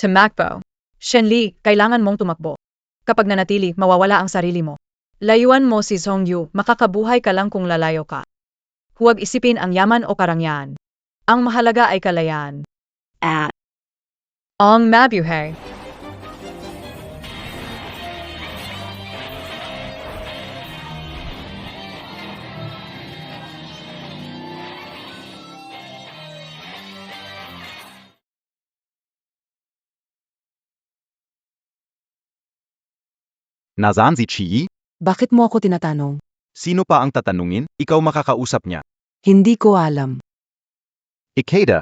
Tumakbo. Shenli, kailangan mong tumakbo. Kapag nanatili, mawawala ang sarili mo. Layuan mo si Zhongyu, makakabuhay ka lang kung lalayo ka. Huwag isipin ang yaman o karangyaan. Ang mahalaga ay kalayaan. Ang mabuhay. Nasaan si Chi? Bakit mo ako tinatanong? Sino pa ang tatanungin? Ikaw makakausap niya. Hindi ko alam. Ikeda.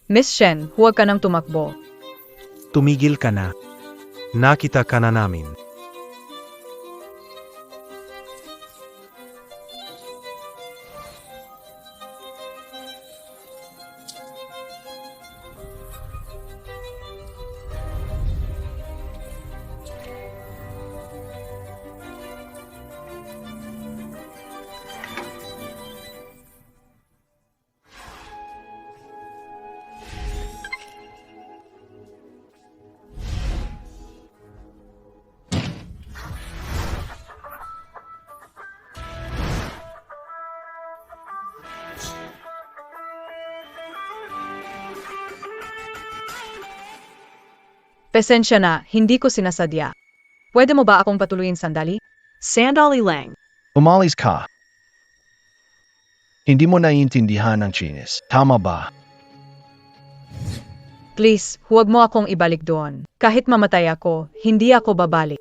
Miss Shen, huwag ka nang tumakbo. Tumigil ka na. Nakita ka na namin. Pasensya na, hindi ko sinasadya. Pwede mo ba akong patuloyin sandali? Sandali lang. Umalis ka. Hindi mo naiintindihan ang Chinese. Tama ba? Please, huwag mo akong ibalik doon. Kahit mamatay ako, hindi ako babalik.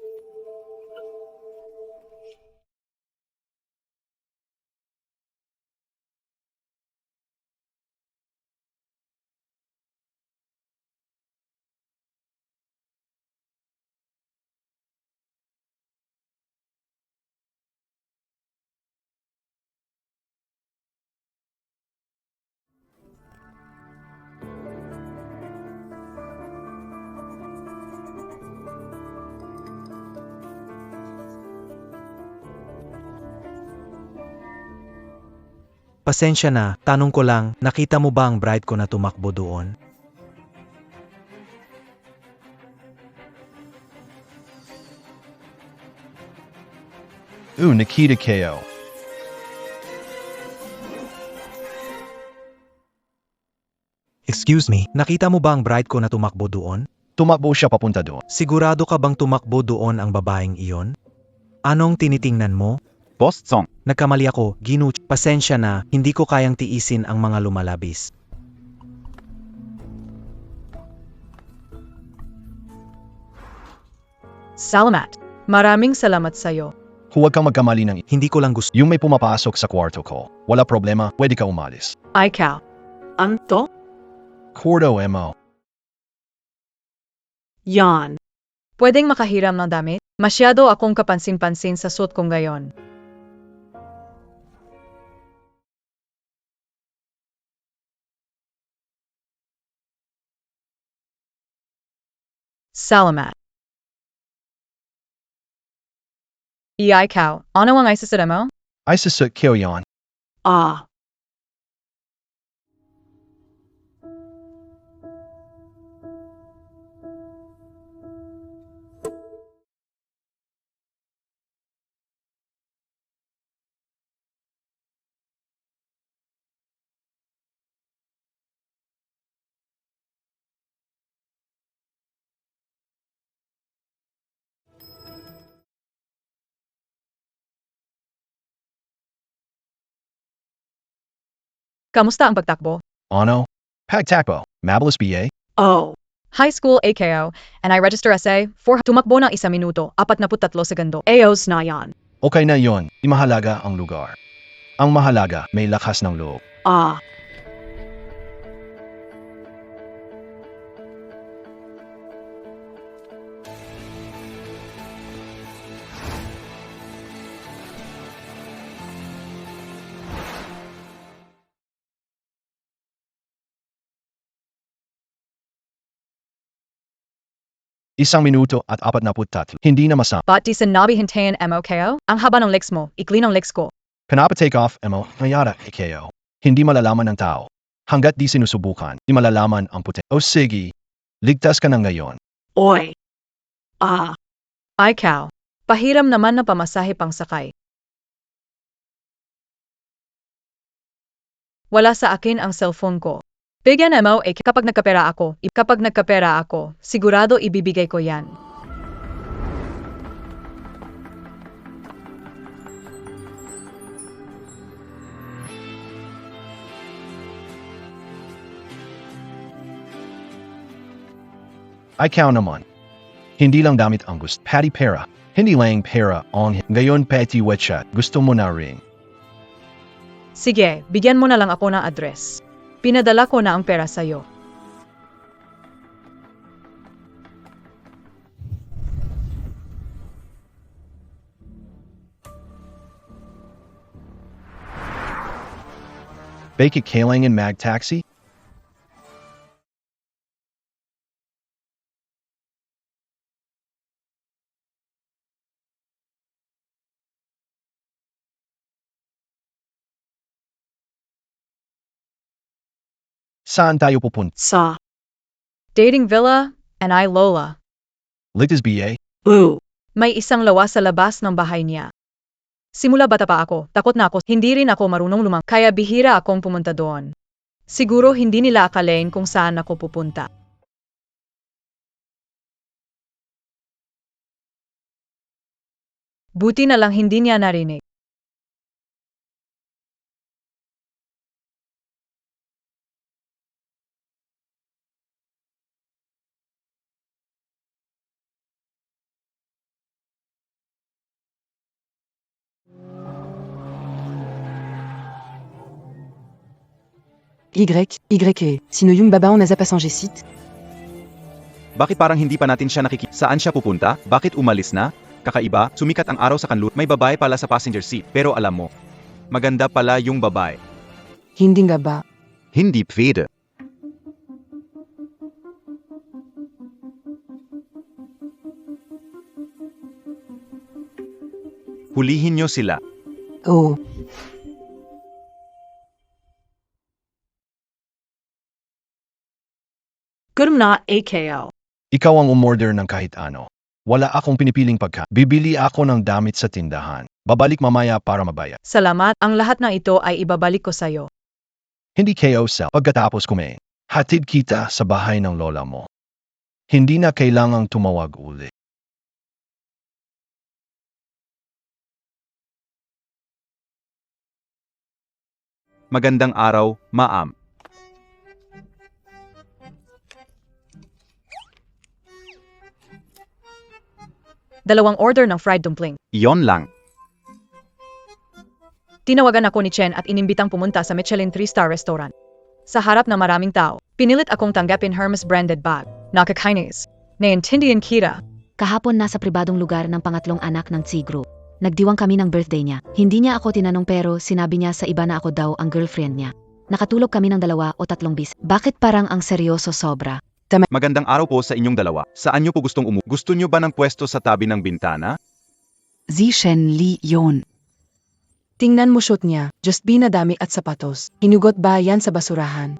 Pasensya na, tanong ko lang, nakita mo ba ang bride ko na tumakbo doon? Nikita KO. Excuse me, nakita mo ba ang bride ko na tumakbo doon? Tumakbo siya papunta doon. Sigurado ka bang tumakbo doon ang babaeng iyon? Anong tinitingnan mo? Boss Song. Nagkamali ako, Ginu. Pasensya na, hindi ko kayang tiisin ang mga lumalabis. Salamat. Maraming salamat sa'yo. Huwag kang magkamali ng Hindi ko lang gusto. yung may pumapasok sa kwarto ko. Wala problema, pwede ka umalis. Ikaw. Anto? Cordo mo. Yan. Pwedeng makahiram ng damit? Masyado akong kapansin-pansin sa suot kong gayon. Salamat. Ikaw, ano ang isasada mo? Isasut kyo yon. Ah. Kamusta ang pagtakbo? Ano? Pagtakbo. Mabilis BA. Oh. High school AKO, and I register essay for tumakbo ng 1 minuto, 43 segundo. Ayos na yan. Okay na yon. Imahalaga ang lugar. Ang mahalaga, may lakas ng loob. Ah. 1 minuto at 43. Hindi na masama. Ba't di sinabi hintayin mo kayo? Ang haba ng legs mo, ikli ng legs ko. Kanapa-take off mo, nayara, ikayo. Hindi malalaman ng tao. Hanggat di sinusubukan, di malalaman ang puti. O sige, ligtas ka na ngayon. Oi. Ah. Ay cow. Pahiram naman na pamasahe pang sakay. Wala sa akin ang cellphone ko. Bigyan mo kapag nagkapera ako, sigurado ibibigay ko yan. Ikaw naman. Hindi lang damit ang gusto. Pati pera. Hindi lang pera on ngayon pati wetchat. Gusto mo na ring. Sige, bigyan mo na lang ako ng address. Pinadala ko na ang pera sa'yo. Bakit kailangan mag-taxi? Saan tayo pupunta? Sa. Dating villa, and I Lola. Ligtas BA? Boo. May isang lawa sa labas ng bahay niya. Simula bata pa ako, takot na ako, hindi rin ako marunong lumang, kaya bihira akong pumunta doon. Siguro hindi nila akalain kung saan ako pupunta. Buti na lang hindi niya narinig. Sino yung babaong nasa passenger seat? Bakit parang hindi pa natin siya nakikita? Saan siya pupunta? Bakit umalis na? Kakaiba, sumikat ang araw sa kanlut. May babae pala sa passenger seat. Pero alam mo, maganda pala yung babae. Hindi nga ba? Hindi pwede. Hulihin niyo sila. Oh, Gutom na AKO. Ikaw ang umorder ng kahit ano. Wala akong pinipiling pagka. Bibili ako ng damit sa tindahan. Babalik mamaya para mabayad. Salamat, ang lahat ng ito ay ibabalik ko sa'yo. Hindi kayo sa pagkatapos kumain. Hatid kita sa bahay ng lola mo. Hindi na kailangang tumawag uli. Magandang araw, ma'am. Dalawang order ng fried dumpling. Iyon lang. Tinawagan ako ni Chen at inimbitang pumunta sa Michelin 3-star restaurant. Sa harap ng maraming tao, pinilit akong tanggapin Hermes branded bag. Nakakainis. Naiintindihan kita. Kahapon nasa pribadong lugar ng pangatlong anak ng Tsi Group. Nagdiwang kami ng birthday niya. Hindi niya ako tinanong pero sinabi niya sa iba na ako daw ang girlfriend niya. Nakatulog kami ng 2 o 3 bis. Bakit parang ang seryoso sobra? Magandang araw po sa inyong dalawa. Saan niyo po gustong Gusto niyo ba ng pwesto sa tabi ng bintana? Shen Li yon. Tingnan mo shoot niya, just binadami at sapatos. Hinugot ba yan sa basurahan?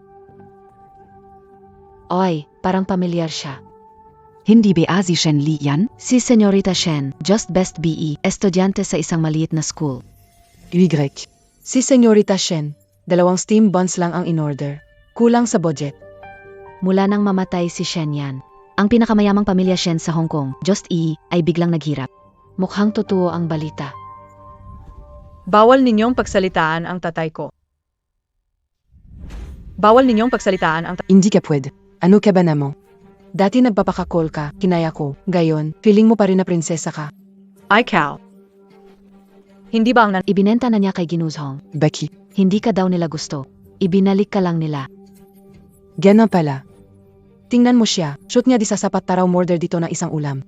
Oy, parang pamilyar siya. Hindi ba Shen Li yan? Si Senyorita Shen, just best BE, estudyante sa isang maliit na school. Y. Si Senyorita Shen, 2 steam buns lang ang in-order. Kulang sa budget. Mula nang mamatay si Shen yan. Ang pinakamayamang pamilya Shen sa Hong Kong, Just E, ay biglang naghirap. Mukhang totoo ang balita. Bawal ninyong pagsalitaan ang tatay ko. Bawal ninyong pagsalitaan ang Hindi ka pwede. Ano ka ba na mo? Dati nagpapakakol ka, kinaya ko. Gayon, feeling mo pa rin na prinsesa ka. Ay cow. Hindi ba ang Ibinenta na niya kay Ginushong. Becky, Hindi ka daw nila gusto. Ibinalik ka lang nila. ganun pala. Tingnan mo siya, shoot niya di sasapat taraw murder dito na isang ulam.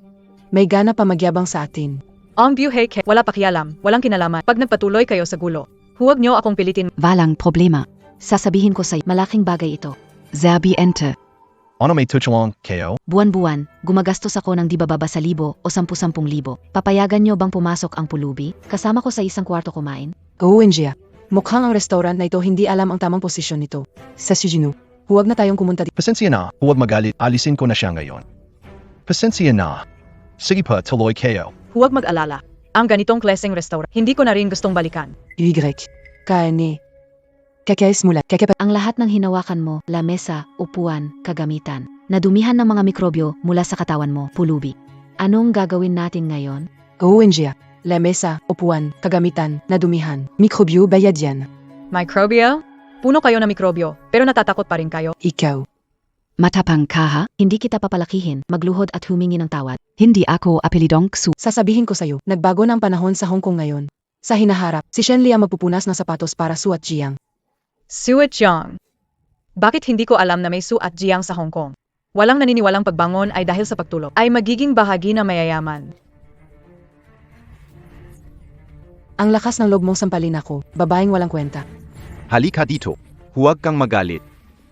May gana pa magyabang sa atin. ang buhay wala pakialam, walang kinalaman. Pag nagpatuloy kayo sa gulo, huwag niyo akong pilitin. Walang problema. Sasabihin ko sa'yo, malaking bagay ito. Zerbi Ente. Ano may tutulong kayo? Buwan-buwan, gumagastos ako ng di bababa sa 1,000 o 10,000. Papayagan niyo bang pumasok ang pulubi? Kasama ko sa isang kwarto kumain? Oo, India. Mukhang ang restaurant na ito hindi alam ang tamang posisyon nito. Sa Sujinu, huwag na tayong kumunta dito. Pasensya na, huwag magalit, alisin ko na siya ngayon. Pasensya na. Sige pa, tuloy kayo. Huwag mag-alala. Ang ganitong klaseng restaurant, hindi ko na rin gustong balikan. Y. Kaane. Kakais mula. Ang lahat ng hinawakan mo, lamesa, upuan, kagamitan, nadumihan ng mga mikrobyo mula sa katawan mo, pulubi. Anong gagawin natin ngayon? Oo, India. Lamesa, upuan, kagamitan, nadumihan. Mikrobyo, bayad yan. Microbio? Puno kayo na mikrobyo, pero natatakot pa rin kayo. Ikaw. Matapang ka ha? Hindi kita papalakihin, magluhod at humingi ng tawad. Hindi ako apelidong Su. Sasabihin ko sa'yo, nagbago ng panahon sa Hong Kong ngayon. Sa hinaharap, si Shen Li ang magpupunas ng sapatos para Su at Jiang. Su at Jiang. Bakit hindi ko alam na may Su at Jiang sa Hong Kong? Walang naniniwalang pagbangon ay dahil sa pagtulog. Ay magiging bahagi na mayayaman. Ang lakas ng loob mong sampalin ako, babaeng walang kwenta. Halika dito. Huwag kang magalit.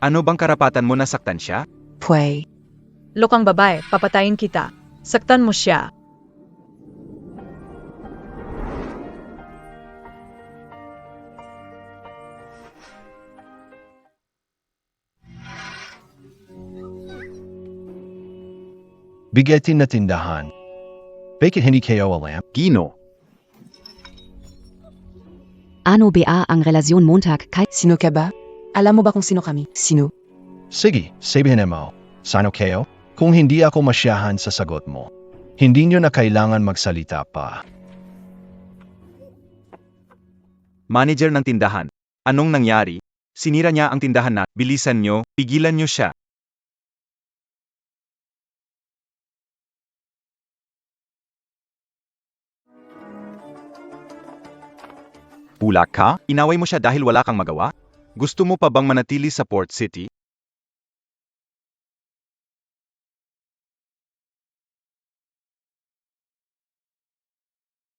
Ano bang karapatan mo na saktan siya? Pway. Lokang babae, papatayin kita. Saktan mo siya. Bigetin na tindahan. Bakit hindi kayo alam? Gino. Ano ba ang relasyon Montag kay Sino ka ba? Alam mo ba kung sino kami? Sino? Sige, sabihin mo. Sano kayo? Kung hindi ako masyahan sa sagot mo, hindi nyo na kailangan magsalita pa. Manager ng tindahan. Anong nangyari? Sinira niya ang tindahan na. Bilisan nyo, pigilan nyo siya. Ulak ka? Inaway mo siya dahil wala kang magawa? Gusto mo pa bang manatili sa Port City?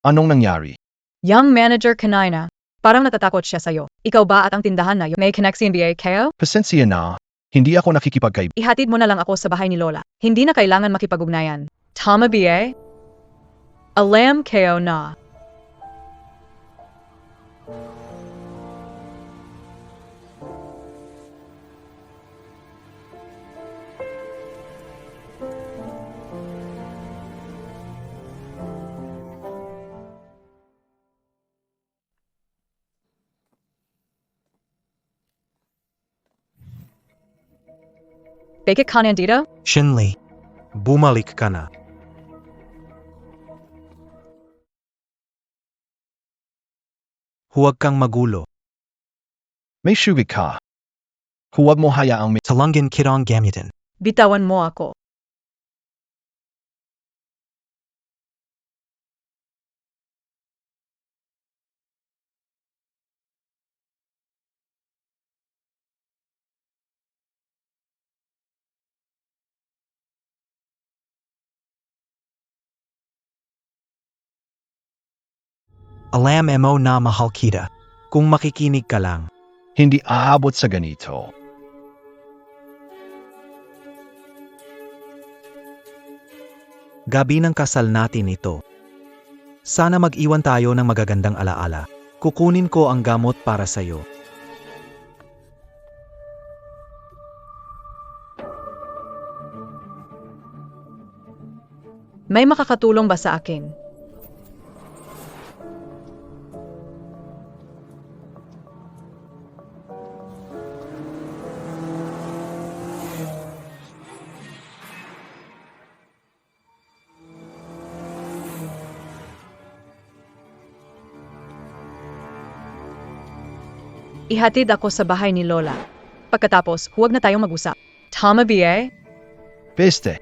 Anong nangyari? Young manager kanina. Parang natatakot siya sa'yo. Ikaw ba at ang tindahan na yun? May connection ba kayo? Pasensya na, hindi ako nakikipagkaibigan. Ihatid mo na lang ako sa bahay ni Lola. Hindi na kailangan makipag-ugnayan. Tama ba? Alam kayo na. Bakit ka nandito? Shenli, bumalik ka na. Huwag kang magulo. May sugi ka. Huwag mo hayaang may... Talangin kitang gamitin. Bitawan mo ako. Alam mo na mahal kita. Kung makikinig ka lang. Hindi aabot sa ganito. Gabi ng kasal natin ito. Sana mag-iwan tayo ng magagandang alaala. Kukunin ko ang gamot para sa'yo. May makakatulong ba sa akin? Ihatid ako sa bahay ni Lola. Pagkatapos, huwag na tayong mag-usap. Tama ba? Peste.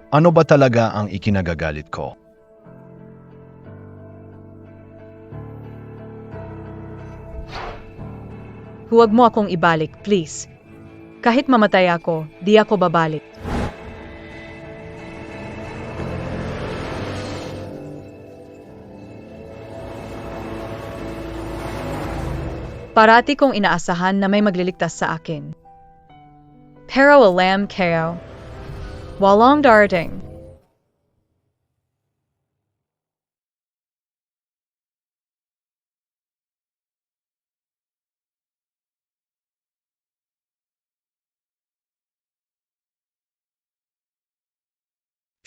Ano ba talaga ang ikinagagalit ko? Huwag mo akong ibalik, please. Kahit mamatay ako, di ako babalik. Parati kong inaasahan na may magliligtas sa akin. Pero alam kayo. Walang darating.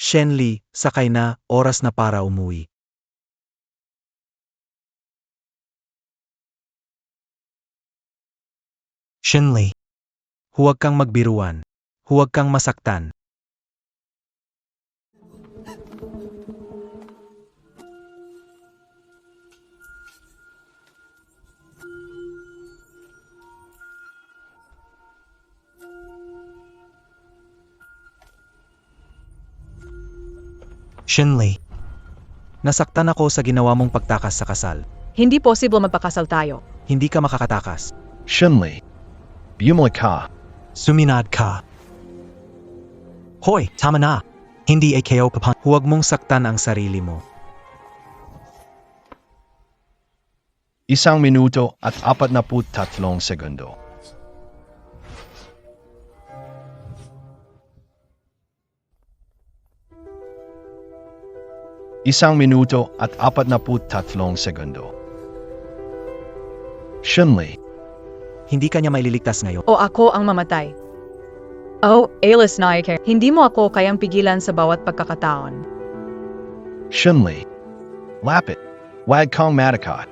Shenli, sakay na, oras na para umuwi. Shenli. Huwag kang magbiruan. Huwag kang masaktan. Shenli. Nasaktan ako sa ginawa mong pagtakas sa kasal. Hindi possible magpakasal tayo. Hindi ka makakatakas. Shinli. Bumalik ka. Suminad ka. Hoy, tama na. Hindi AKO papan. Huwag mong saktan ang sarili mo. 1 minuto at 43 segundo. Isang minuto at 43 segundo. Shinli. Hindi ka niya maililigtas ngayon. O ako ang mamatay. Oh, Alice Naike. Hindi mo ako kayang pigilan sa bawat pagkakataon. Shinli. Lapit. Wag kang matakot.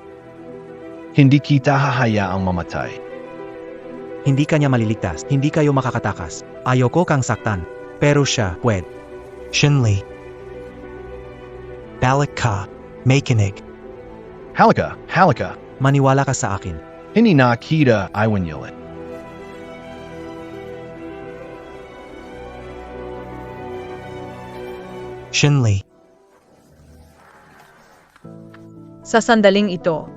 Hindi kita hahayaang mamatay. Hindi ka niya maliligtas. Hindi kayo makakatakas. Ayoko kang saktan. Pero siya, pwede. Shinli. Balik ka. May kinig. Halika, halika. Maniwala ka sa akin. Hindi na kita iwan yun. Shinli. Sa sandaling ito,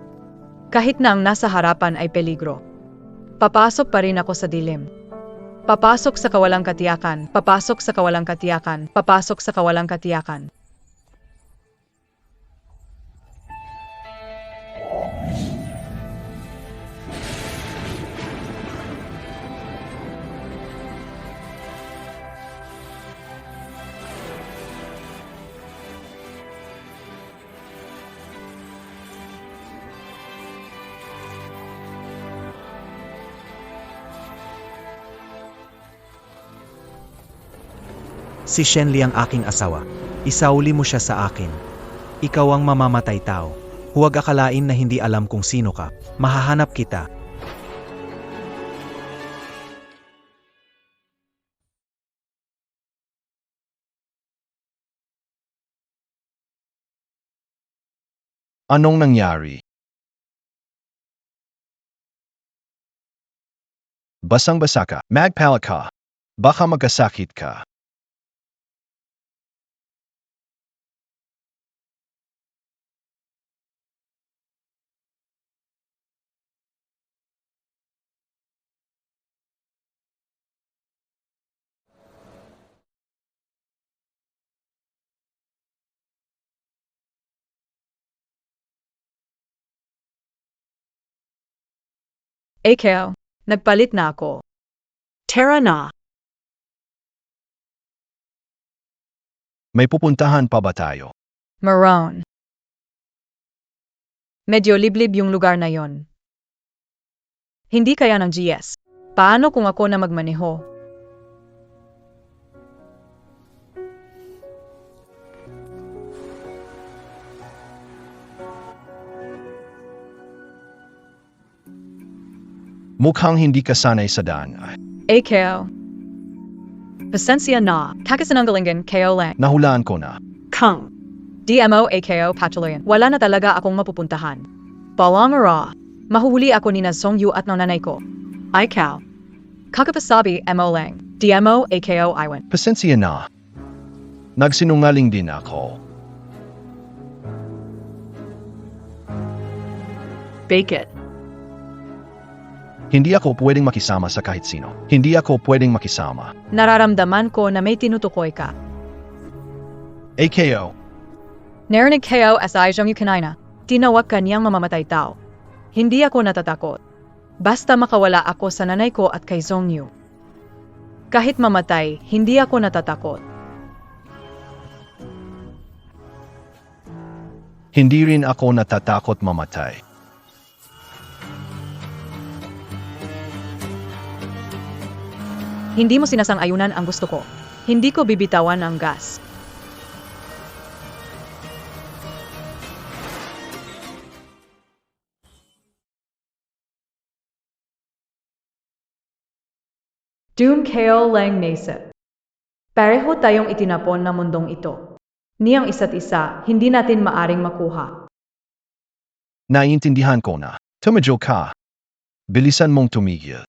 kahit na ang nasa harapan ay peligro, papasok pa rin ako sa dilim. Papasok sa kawalang katiyakan, papasok sa kawalang katiyakan, papasok sa kawalang katiyakan. Si Shenli ang aking asawa. Isauli mo siya sa akin. Ikaw ang mamamatay tao. Huwag akalain na hindi alam kung sino ka. Mahahanap kita. Anong nangyari? Basang-basa ka. Magpala ka. Baka magkasakit ka. Akaw, nagpalit na ako. Tara na. May pupuntahan pa ba tayo? Maroon. Medyo liblib yung lugar na yon. Hindi kaya ng GS. Paano kung ako na magmaneho? Mukhang hindi ka sanay sa daan. Akaw. Pasensya na, kakasananggalingan kayo lang. Nahulaan ko na. Kung. DMO AKO Patuloyan. Wala na talaga akong mapupuntahan. Balamara. Mahuhuli ako ni na Songyu at ng nanay ko. Ikaw. Kakapasabi MO lang. DMO AKO Iwan. Pasensya na. Nagsinungaling din ako. Bake it. Hindi ako pwedeng makisama sa kahit sino. Hindi ako pwedeng makisama. Nararamdaman ko na may tinutukoy ka. AKO. Narinig kayo as Ijong kanina. Tinawag kanyang mamamatay tao. Hindi ako natatakot. Basta makawala ako sa nanay ko at kay Zongyu. Kahit mamatay, hindi ako natatakot. Hindi rin ako natatakot mamatay. Hindi mo sinasang-ayunan ang gusto ko. Hindi ko bibitawan ang gas. Doon kayo lang naisip. Pareho tayong itinapon na mundong ito. Niyang isa't isa, hindi natin maaring makuha. Naiintindihan ko na. Tumadyo ka. Bilisan mong tumigil.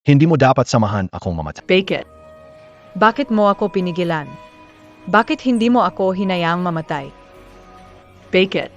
Hindi mo dapat samahan akong mamatay. Bake it. Bakit mo ako pinigilan? Bakit hindi mo ako hinayaang mamatay? Bake it.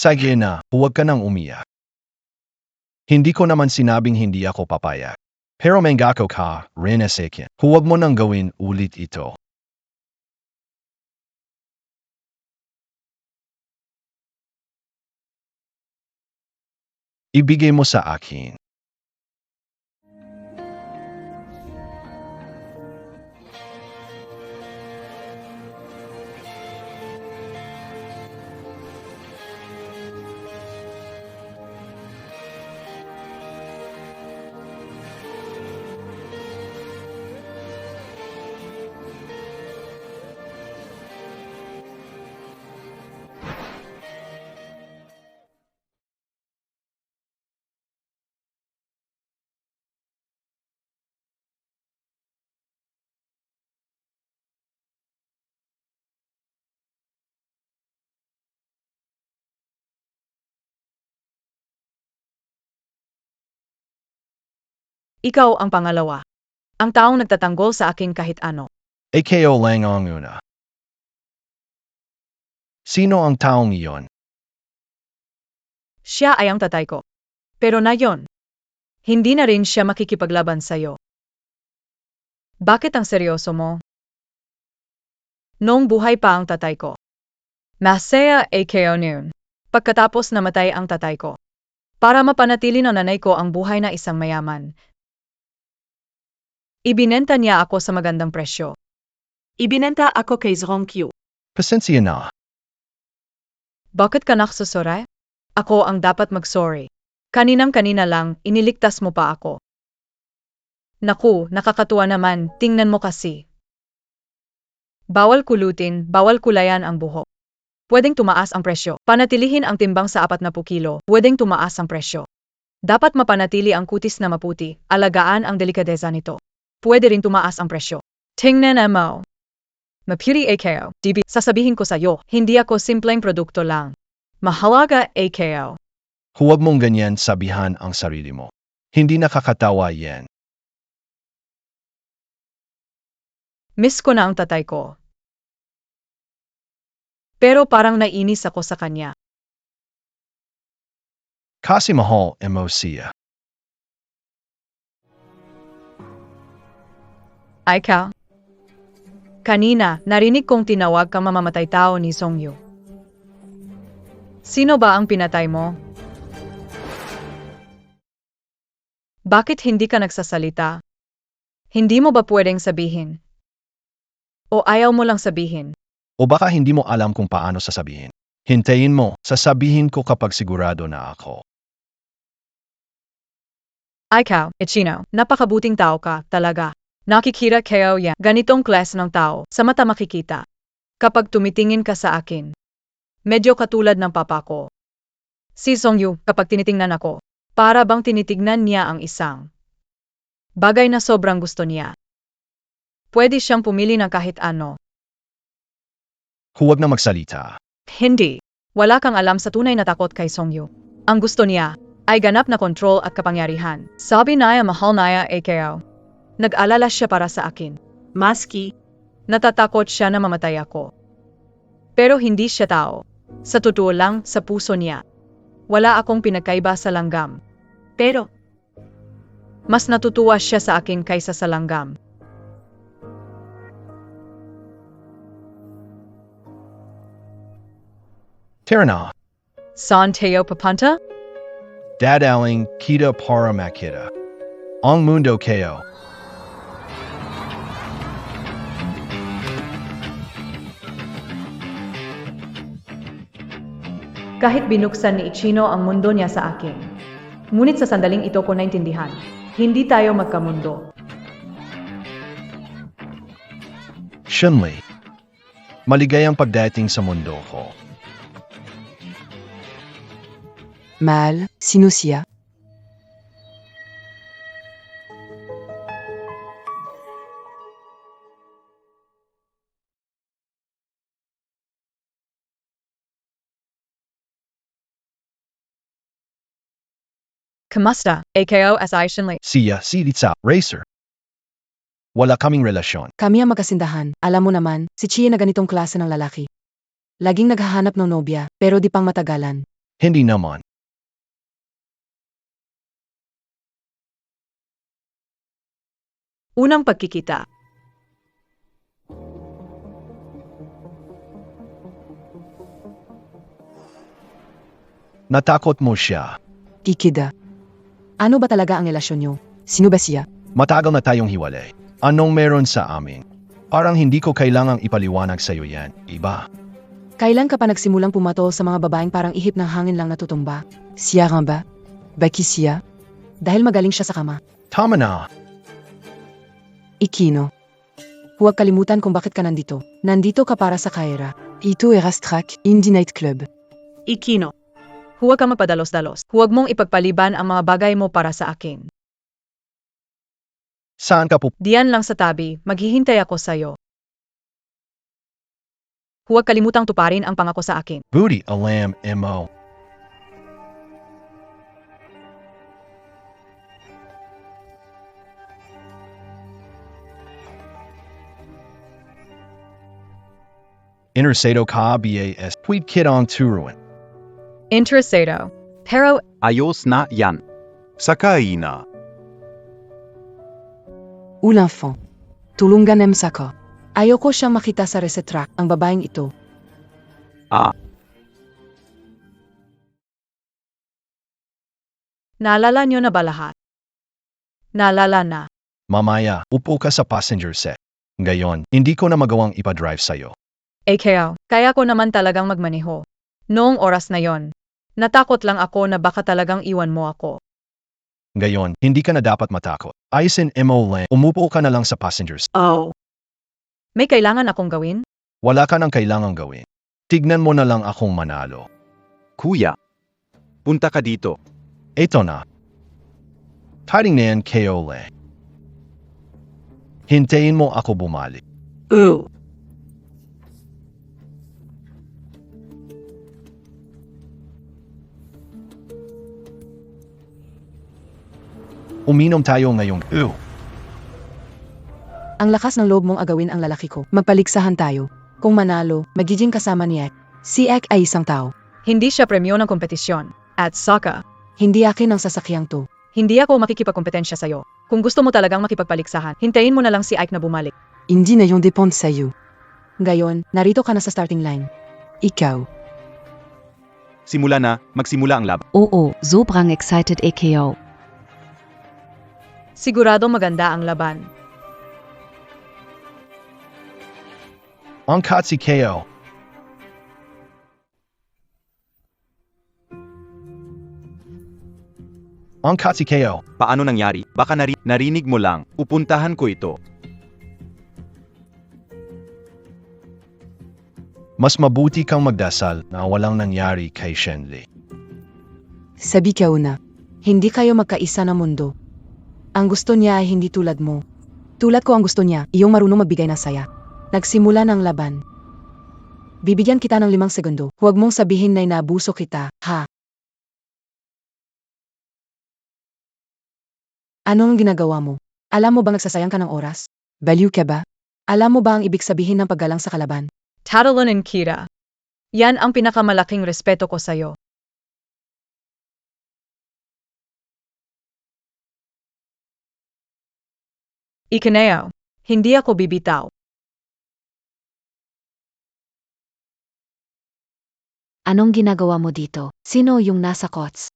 Sige na, huwag ka nang umiyak. Hindi ko naman sinabing hindi ako papayag. Pero mangako ka, rin sa akin. Huwag mo nang gawin ulit ito. Ibigay mo sa akin. Ikaw ang pangalawa. Ang taong nagtatanggol sa akin kahit ano. Ikaw lang ang una. Sino ang taong iyon? Siya ay ang tatay ko. Pero na yon, hindi na rin siya makikipaglaban sa'yo. Bakit ang seryoso mo? Noong buhay pa ang tatay ko. Masaya AKO noon. Pagkatapos namatay ang tatay ko. Para mapanatili ng nanay ko ang buhay na isang mayaman. Ibinenta niya ako sa magandang presyo. Ibinenta ako kay Zhongqiu. Pasensya na. Bakit ka naksusore? Ako ang dapat mag-sorry. Kaninang-kanina lang, iniligtas mo pa ako. Naku, nakakatuwa naman, tingnan mo kasi. Bawal kulutin, bawal kulayan ang buhok. Pwedeng tumaas ang presyo. Panatilihin ang timbang sa 40 kilo, pwedeng tumaas ang presyo. Dapat mapanatili ang kutis na maputi, alagaan ang delikadeza nito. Pwede rin tumaas ang presyo. Tingnan mo. Maputi AKO, DB, sasabihin ko sa'yo, hindi ako simpleng produkto lang. Mahalaga AKO. Huwag mong ganyan sabihan ang sarili mo. Hindi nakakatawa yan. Miss ko na ang tatay ko. Pero parang nainis ako sa kanya. Kasi mahal mo siya. Ikaw? Kanina, narinig kong tinawag ka mamamatay tao ni Songyu. Sino ba ang pinatay mo? Bakit hindi ka nagsasalita? Hindi mo ba pwedeng sabihin? O ayaw mo lang sabihin? O baka hindi mo alam kung paano sasabihin. Hintayin mo, sasabihin ko kapag sigurado na ako. Ikaw, Ichino, napakabuting tao ka, talaga. Nakikita kayo yan, ganitong klase ng tao, sa mata makikita. Kapag tumitingin ka sa akin, medyo katulad ng papa ko. Si Songyu, kapag tinitingnan ako, para bang tinitignan niya ang isang Bagay na sobrang gusto niya. Pwede siyang pumili ng kahit ano. Huwag na magsalita. Hindi. Wala kang alam sa tunay na takot kay Songyu. Ang gusto niya ay ganap na kontrol at kapangyarihan. Sabi niya mahal niya AKO. Nag-alala siya para sa akin. Maski, Natatakot siya na mamatay ako. Pero hindi siya tao. Sa totoo lang, sa puso niya. Wala akong pinagkaiba sa langgam. pero, Mas natutuwa siya sa akin kaysa sa langgam. Tara na. Saan tayo papunta? Dadaling kita para makita. Ang mundo kayo. Kahit binuksan ni Ichino ang mundo niya sa akin. Ngunit sa sandaling ito ko naintindihan. Hindi tayo magkamundo. Shinli. Maligayang pagdating sa mundo ko. Mal, sino siya? Kamusta? AKO SI Shinli. Siya, si Ritsa, racer. Wala kaming relasyon. Kami ang magkasindahan. Alam mo naman, si Chie na ganitong klase ng lalaki. Laging naghahanap ng nobya, pero di pang matagalan. Hindi naman. Unang pagkikita. Natakot mo siya. Ikida. Ano ba talaga ang relasyon niyo? Sino ba siya? Matagal na tayong hiwalay. Anong meron sa amin? Parang hindi ko kailangang ipaliwanag sa'yo yan. Iba. Kailan ka pa nagsimulang pumatol sa mga babaeng parang ihip ng hangin lang natutumba? Siya nga ba? Baki siya? Dahil magaling siya sa kama. Tama na. Ikino. Huwag kalimutan kung bakit ka nandito. Nandito ka para sa Kaira. Ito ay Rastrack, Indie Night Club. Ikino. Huwag kang magpadalos-dalos. Huwag mong ipagpaliban ang mga bagay mo para sa akin. Saan ka Diyan lang sa tabi, maghihintay ako sa'yo. Huwag kalimutang tuparin ang pangako sa akin. Booty alam mo. Interesado ka BAS. Tweet kit on turuan. Interesado. Pero Ayos na yan. Sakay na. L'enfant. Tulungan em sako. Ayoko siyang makita sa resetrack, ang babaeng ito. naalala niyo na ba lahat? Naalala na. Mamaya, upo ka sa passenger set. Ngayon, hindi ko na magawang ipa-drive sa'yo. AKO, kaya ko naman talagang magmaneho. Noong oras na yon, natakot lang ako na baka talagang iwan mo ako. Ngayon, hindi ka na dapat matakot. Ayusin mo lang, umupo ka na lang sa passengers. Oh, May kailangan akong gawin? Wala ka nang kailangang gawin. Tignan mo na lang akong manalo. Kuya, punta ka dito. Ito na. Tiding na yan kayo le. Hintayin mo ako bumalik. ooh, Uminom tayo ngayong Ang lakas ng loob mong agawin ang lalaki ko. Magpaligsahan tayo. Kung manalo, magiging kasama ni Ek. Si Ek ay isang tao. Hindi siya premyo ng kompetisyon. At saka, Hindi akin ang sasakyang to. hindi ako makikipagkompetensya sa'yo. Kung gusto mo talagang makipagpaligsahan, hintayin mo na lang si Ike na bumalik. Hindi na yung depend sa'yo. Ngayon, narito ka na sa starting line. Ikaw. Simula na, magsimula ang laban. Oo, sobrang excited AKO. Sigurado maganda ang laban. Angkat si KO. Angkat si KO. Paano nangyari? Baka narinig mo lang. Upuntahan ko ito. Mas mabuti kang magdasal na walang nangyari kay Shenli. Sabi ka una. Hindi kayo magkaisa na mundo. Ang gusto niya ay hindi tulad mo. Tulad ko ang gusto niya, iyong marunong magbigay ng saya. Nagsimula ng laban. Bibigyan kita ng 5 segundo. Huwag mong sabihin na inaabuso kita, ha? Anong ginagawa mo? Alam mo bang nagsasayang ka ng oras? Baliw ka ba? Alam mo ba ang ibig sabihin ng paggalang sa kalaban? Tatalunin kita. Yan ang pinakamalaking respeto ko sa'yo. Ikaneo, hindi ako bibitaw. Anong ginagawa mo dito? Sino yung nasa kots?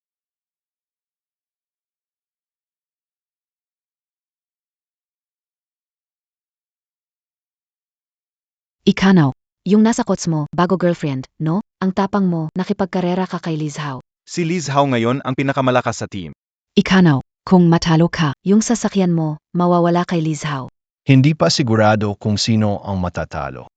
Ikanaw, yung nasa kots mo, bago girlfriend, no? Ang tapang mo, nakipagkarera ka kay Liz Hao. Si Liz Hao ngayon ang pinakamalakas sa team. Ikanaw, kung matalo ka, yung sasakyan mo, mawawala kay Liz Hao. Hindi pa sigurado kung sino ang matatalo.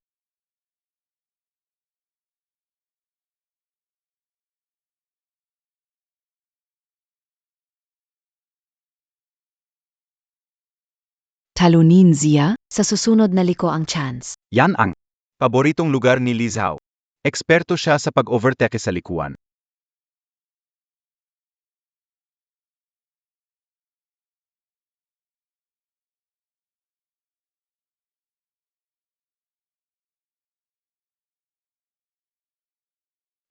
Talunin siya, sa susunod na liko ang chance. Yan ang paboritong lugar ni Liz Hao. Eksperto siya sa pag-overtake sa likuan.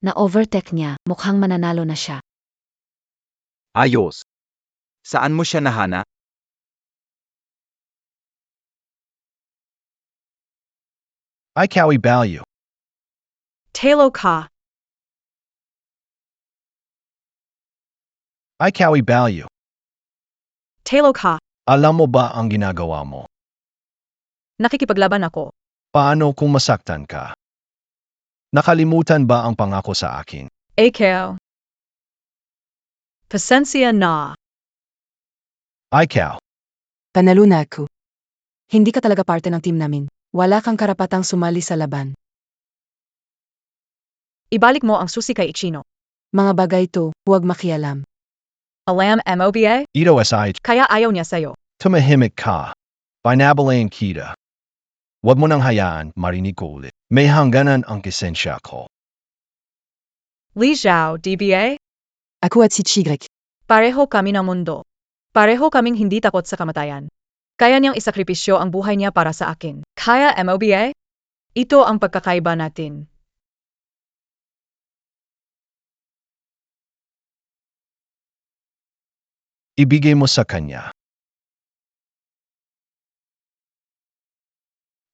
Na-overtake niya, mukhang mananalo na siya. Ayos. Saan mo siya nahana? Ikaw ay value. Talo ka. Ikaw ay value. Talo ka. Alam mo ba ang ginagawa mo? Nakikipaglaban ako. Paano kung masaktan ka? Nakalimutan ba ang pangako sa akin? Ikaw. Pasensya na. Ikaw. Panalo na ako. Hindi ka talaga parte ng team namin. Wala kang karapatang sumali sa laban. Ibalik mo ang susi kay Ichino. Mga bagay to, huwag makialam. Alam MOBA? Ito SI. Kaya ayaw niya sa'yo. Tumahimik ka. Pinabalayan kita. Huwag mo nang hayaan, marinig ko ulit. May hangganan ang kisensya ko. Li Zhao, DBA? Ako at si Chigrek. Pareho kami ng mundo. Pareho kaming hindi takot sa kamatayan. Kaya niyang isakripisyo ang buhay niya para sa akin. Kaya MOBA? Ito ang pagkakaiba natin. Ibigay mo sa kanya.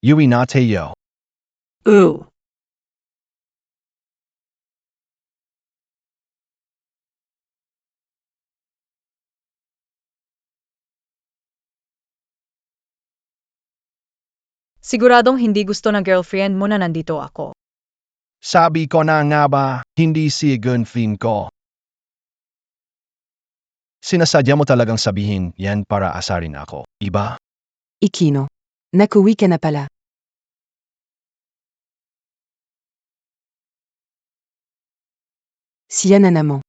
Yui Nateo. Ooh. Siguradong hindi gusto ng girlfriend mo na nandito ako. Sabi ko na nga ba, hindi si gunfin ko. Sinasadya mo talagang sabihin yan para asarin ako, iba? Ikino. Nakuwi ka na pala. Siya na mo.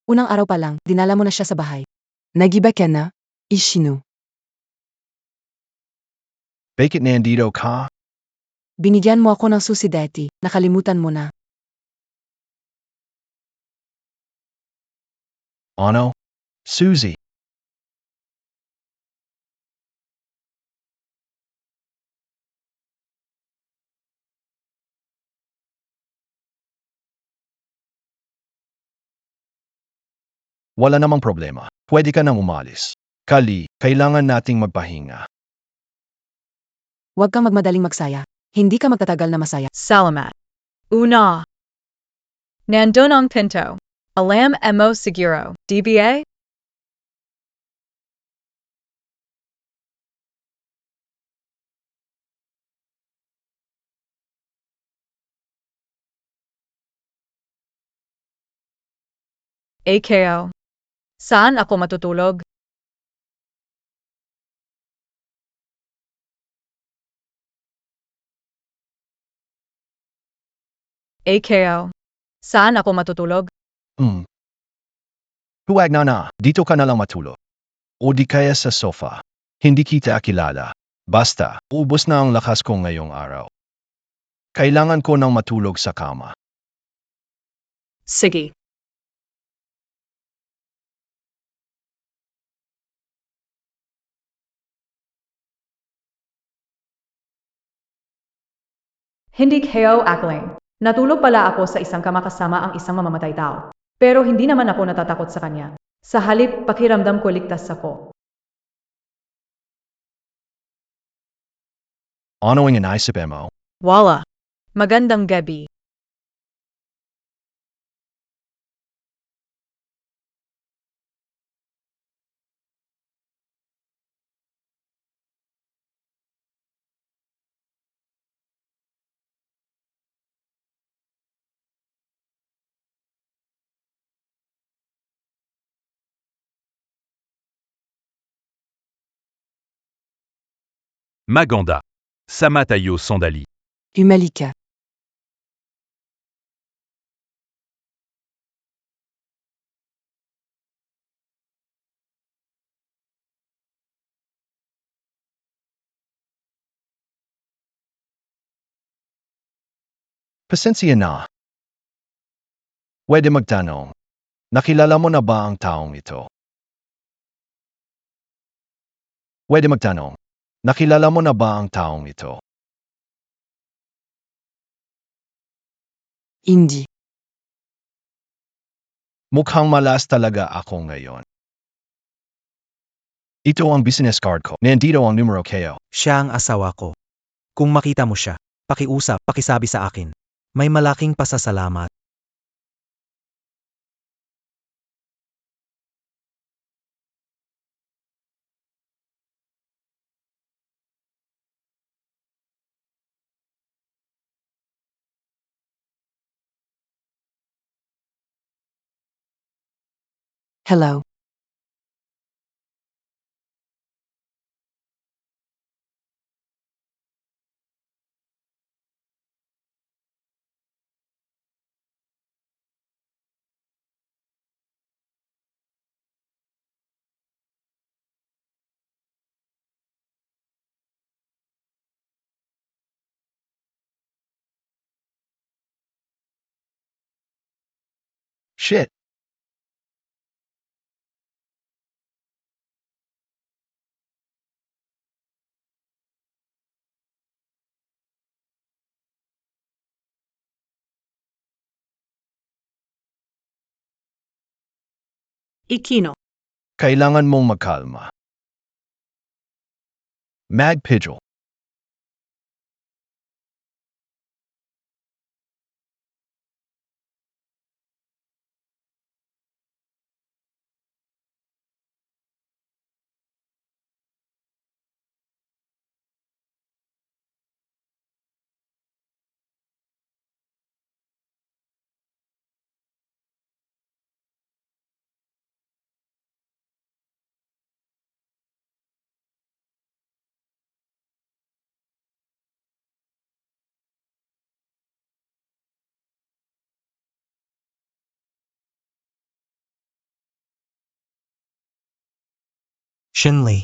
Unang araw pa lang, dinala mo na siya sa bahay. Nagiba ka na, Ishino. Bakit nandito ka? Binigyan mo ako ng susi dati, nakalimutan mo na. Ano? Susie. Wala namang problema. Pwede ka nang umalis. Kali, kailangan nating magpahinga. Huwag kang magmadaling magsaya. Hindi ka magtatagal na masaya. Salamat. Una. Nandun ang pinto. Alam mo siguro, DBA? AKO. Saan ako matutulog? AKO. Saan ako matutulog? Huwag na, dito ka na lang matulog. O di kaya sa sofa. Hindi kita kilala. Basta, ubos na ang lakas ko ngayong araw. Kailangan ko ng matulog sa kama. Sige. Hindi kayo akling. Natulog pala ako sa isang kama kasama ang isang mamamatay tao. Pero hindi naman ako natatakot sa kanya. Sa halip, pakiramdam ko ligtas ako. Ano ang inaisip mo? Wala. Magandang gabi. Maganda. Samatayo Sandali. Humalika. Pasensya na. Pwede magtanong. Nakilala mo na ba ang taong ito? Pwede magtanong. Nakilala mo na ba ang taong ito? Hindi. Mukhang malas talaga ako ngayon. Ito ang business card ko. Nandito ang numero kayo. Siya ang asawa ko. Kung makita mo siya, pakiusap, pakisabi sa akin. May malaking pasasalamat. Hello. Shit. Ikino. Kailangan mong magkalma. Magpidgel. Shinley.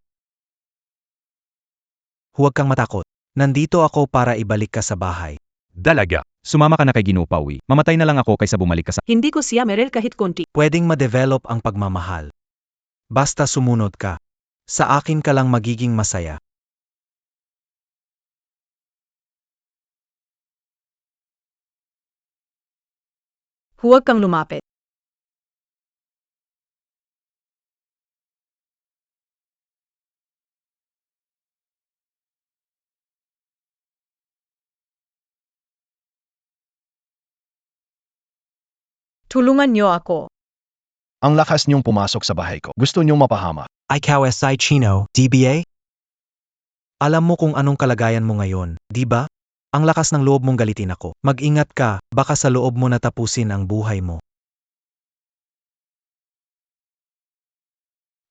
Huwag kang matakot. Nandito ako para ibalik ka sa bahay. Dalaga. Sumama ka na kay Ginoo Pauwi. Mamatay na lang ako kaysa bumalik ka sa... Hindi ko siya merel kahit konti. Pwedeng ma-develop ang pagmamahal. Basta sumunod ka. Sa akin ka lang magiging masaya. Huwag kang lumapit. Tulungan niyo ako. Ang lakas niyong pumasok sa bahay ko. Gusto niyong mapahama. Ikaw SI Chino, DBA? Alam mo kung anong kalagayan mo ngayon, di ba? Ang lakas ng loob mong galitin ako. Mag-ingat ka, baka sa loob mo natapusin ang buhay mo.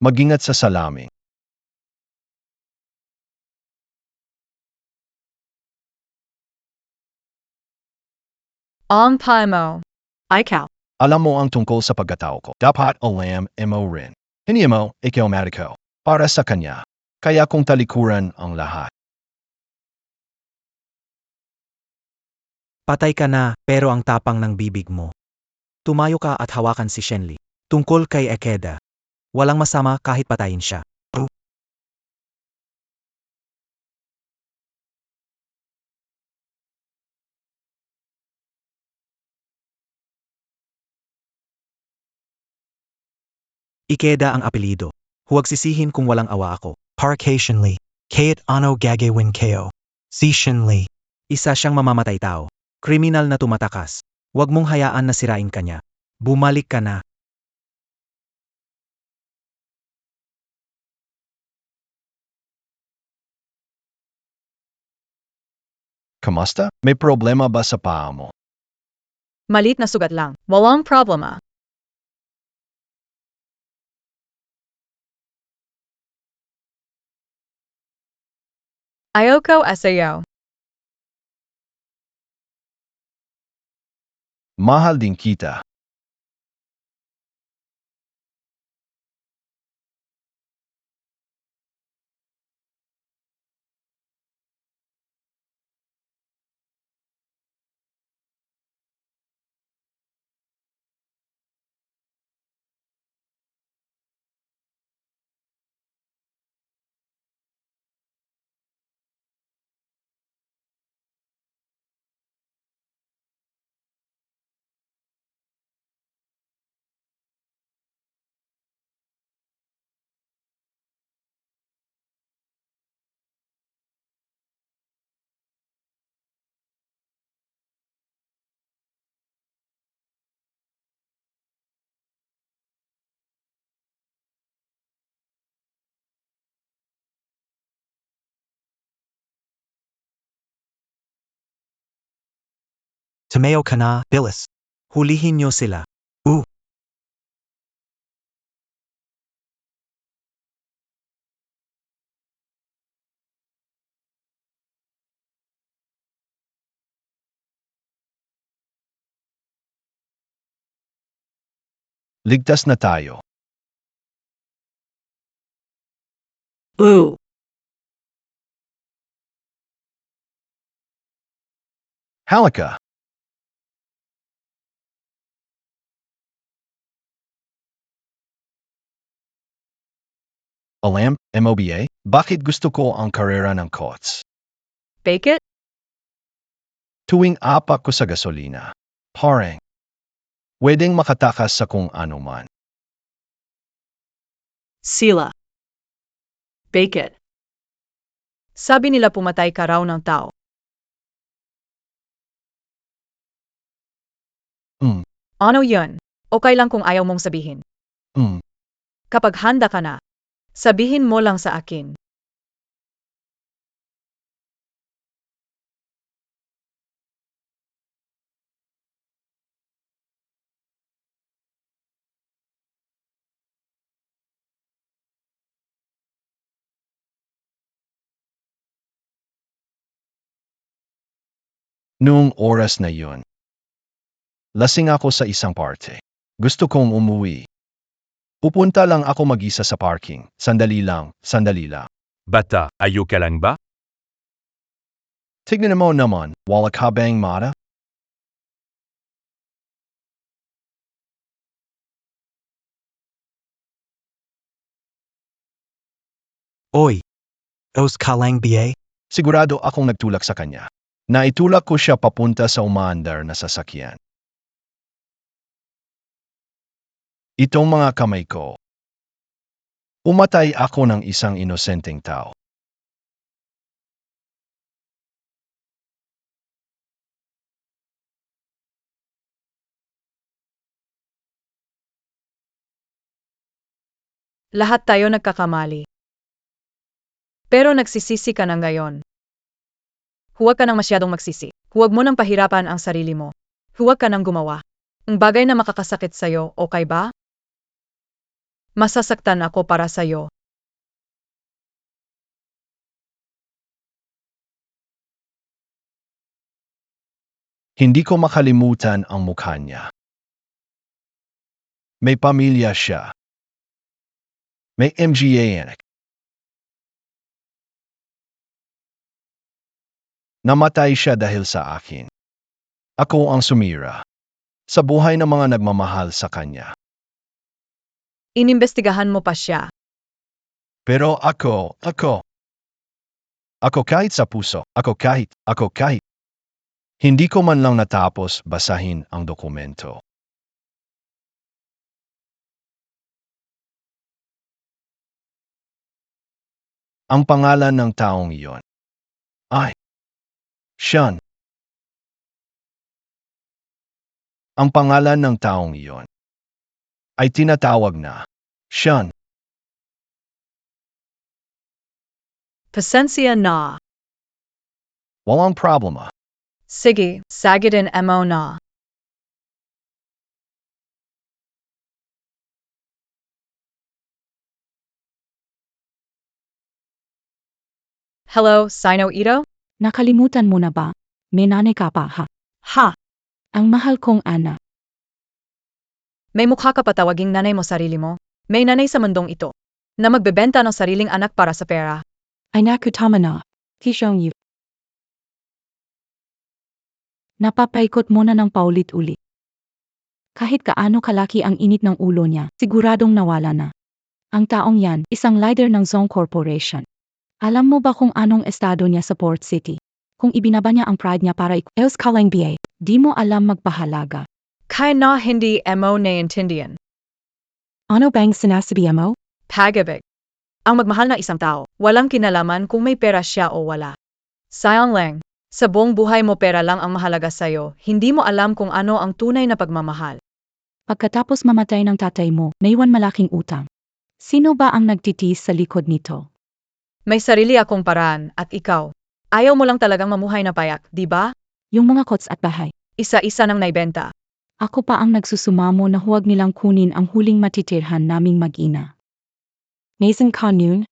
Mag-ingat sa salamin. Ang mo. Ikaw. Alam mo ang tungkol sa pagkatao ko. Dapat alam mo rin. Hindi mo, ikaw medico. para sa kanya. Kaya kong talikuran ang lahat. Patay ka na, pero ang tapang ng bibig mo. Tumayo ka at hawakan si Shenli. Tungkol kay Ekeda. Walang masama kahit patayin siya. Ikeda ang apelido. Huwag sisihin kung walang awa ako. Para kay Shinli. Kahit ano gagawin kayo. Si Shinli. Isa siyang mamamatay tao. Kriminal na tumatakas. Huwag mong hayaan na sirain kanya. Bumalik ka na. Kamusta? May problema ba sa paa mo? Malit na sugat lang. Walang problema. Ayaw ko asayaw. Mahal din kita. Tumayo ka na, bilis. Hulihin niyo sila. Ligtas na tayo. Ooh. Halika. Alam, MOBA, bakit gusto ko ang karera ng Cots? Bake it? Tuwing apak ko sa gasolina. Parang, pwedeng makatakas sa kung ano man. Sila. Bake it. Sabi nila pumatay ka raw ng tao. Ano yun? Okay lang kung ayaw mong sabihin. Mm. Kapag handa ka na, sabihin mo lang sa akin. Noong oras na yun, lasing ako sa isang parte. Gusto kong umuwi. Pupunta lang ako mag-isa sa parking. Sandali lang, sandali lang. Bata, ayo ka lang ba? Tignan mo naman, wala ka bang mata? Oy. Os ka lang ba? Sigurado akong nagtulak sa kanya. Naitulak ko siya papunta sa umaandar na sasakyan. Itong mga kamay ko. Umatay ako ng isang inosenteng tao. Lahat tayo nagkakamali. Pero nagsisisi ka na ngayon. Huwag ka nang masyadong magsisi. Huwag mo nang pahirapan ang sarili mo. Huwag ka nang gumawa. Ang bagay na makakasakit sa'yo, okay ba? Masasaktan ako para sa'yo. Hindi ko makalimutan ang mukha niya. May pamilya siya. May MGA anak. Namatay siya dahil sa akin. Ako ang sumira sa buhay ng mga nagmamahal sa kanya. Inimbestigahan mo pa siya. Pero ako kahit sa puso, ako kahit, hindi ko man lang natapos basahin ang dokumento. Ang pangalan ng taong iyon ay Sean. Ang pangalan ng taong iyon ay tinatawag na Sean. Pasensya na. Walang problema. Sige, sagitin mo na. Hello, Sino Ito? Nakalimutan mo na ba? May nanay ka pa ha? Ha! Ang mahal kong ana. May mukha ka patawaging nanay mo sarili mo. May nanay sa mundong ito na magbebenta ng sariling anak para sa pera. Ay naku tama na. Kishong yu. Napapaikot mo na ng paulit-ulit. Kahit kaano kalaki ang init ng ulo niya, siguradong nawala na. Ang taong yan, isang leader ng Zone Corporation. Alam mo ba kung anong estado niya sa Port City? Kung ibinaba niya ang pride niya para Eos Kalang BA, di mo alam magpahalaga. Kaya na hindi mo naiintindihan. Ano bang sinasabi mo? Pag-ibig. Ang magmahal na isang tao, walang kinalaman kung may pera siya o wala. Sayang lang, sa buong buhay mo pera lang ang mahalaga sa'yo, hindi mo alam kung ano ang tunay na pagmamahal. Pagkatapos mamatay ng tatay mo, naiwan malaking utang. Sino ba ang nagtitiis sa likod nito? May sarili akong paraan, at ikaw. Ayaw mo lang talagang mamuhay na payak, di ba? Yung mga kots at bahay. Isa-isa nang naibenta. Ako pa ang nagsusumamo na huwag nilang kunin ang huling matitirhan naming mag-ina. Mason Kanun,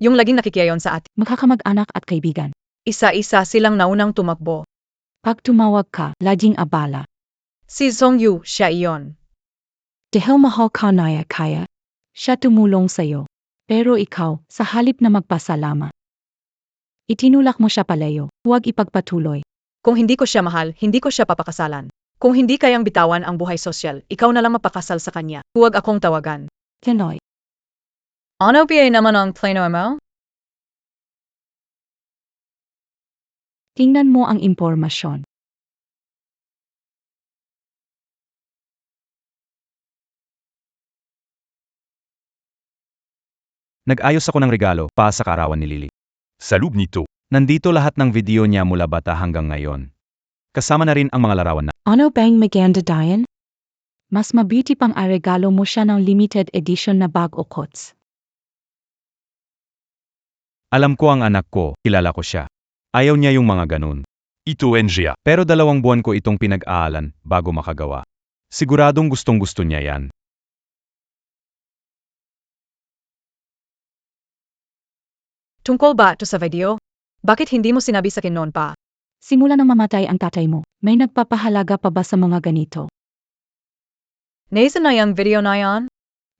Yung laging nakikiayon sa atin. magkakamag-anak at kaibigan. Isa-isa silang naunang tumakbo. Pag tumawag ka, laging abala. Si Zhongyu, siya iyon. Dahil mahal ka naya kaya, siya tumulong sa'yo. Pero ikaw, sa halip na magpasalamat, itinulak mo siya palayo, huwag ipagpatuloy. Kung hindi ko siya mahal, hindi ko siya papakasalan. Kung hindi kayang bitawan ang buhay sosyal, ikaw na lang mapakasal sa kanya. Huwag akong tawagan. Tinoy, Ano PA naman ang plano mo? tingnan mo ang impormasyon. Nag-ayos ako ng regalo para sa kaarawan ni Lily. Sa loob nito, Nandito lahat ng video niya mula bata hanggang ngayon. Kasama na rin ang mga larawan na. Ano bang maganda dayan? Mas mabuti pang aregalo mo siya ng limited edition na bag o kots. Alam ko ang anak ko, kilala ko siya. Ayaw niya yung mga ganun. ito NGA. Pero 2 buwan ko itong pinag-aalan bago makagawa. Siguradong gustong-gusto niya yan. Tungkol ba ito sa video? Bakit hindi mo sinabi sa akin noon pa? Simula nang mamatay ang tatay mo, may nagpapahalaga pa ba sa mga ganito? Nasaan na yung video na yan?